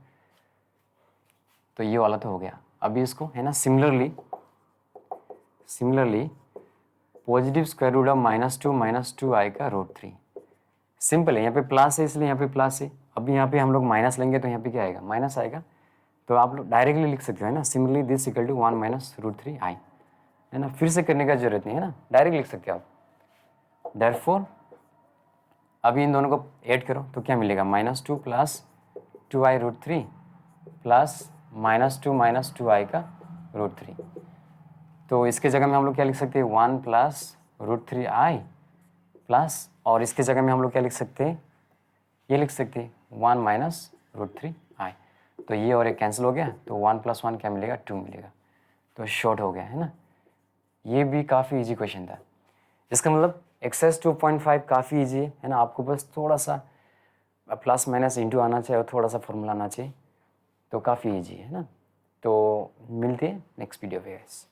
तो ये वाला तो हो गया। अभी इसको, है ना, similarly positive square root of -2 - 2i का √3। सिंपल है, यहाँ पे प्लस है इसलिए यहाँ पे प्लस है। अभी यहाँ पे हम लोग माइनस लेंगे तो यहाँ पे क्या आएगा, माइनस आएगा। तो आप लोग डायरेक्टली लिख सकते हो, है ना, सिमिलरली दिस = 1 - √3i, है ना। फिर से करने का जरूरत नहीं है ना, डायरेक्ट लिख सकते हो आप। देयरफॉर अभी इन दोनों को ऐड करो तो क्या मिलेगा, -2 + 2i √3 प्लस -2 - 2i का √3। तो इसके जगह में हम लोग क्या लिख सकते हैं, 1 + √3i प्लस, और इसके जगह में हम लोग क्या लिख सकते हैं, ये लिख सकते हैं 1 - √3i। तो ये और एक कैंसिल हो गया, तो 1 + 1 क्या मिलेगा 2 मिलेगा। तो शॉर्ट हो गया, है ना। ये भी काफ़ी इजी क्वेश्चन था। इसका मतलब एक्सरसाइज 2.5 काफ़ी इजी है ना। आपको बस थोड़ा सा प्लस माइनस इंटू आना चाहिए और थोड़ा सा फॉर्मूला आना चाहिए, तो काफ़ी इजी है ना। तो मिलते हैं नेक्स्ट वीडियो पे गाइस।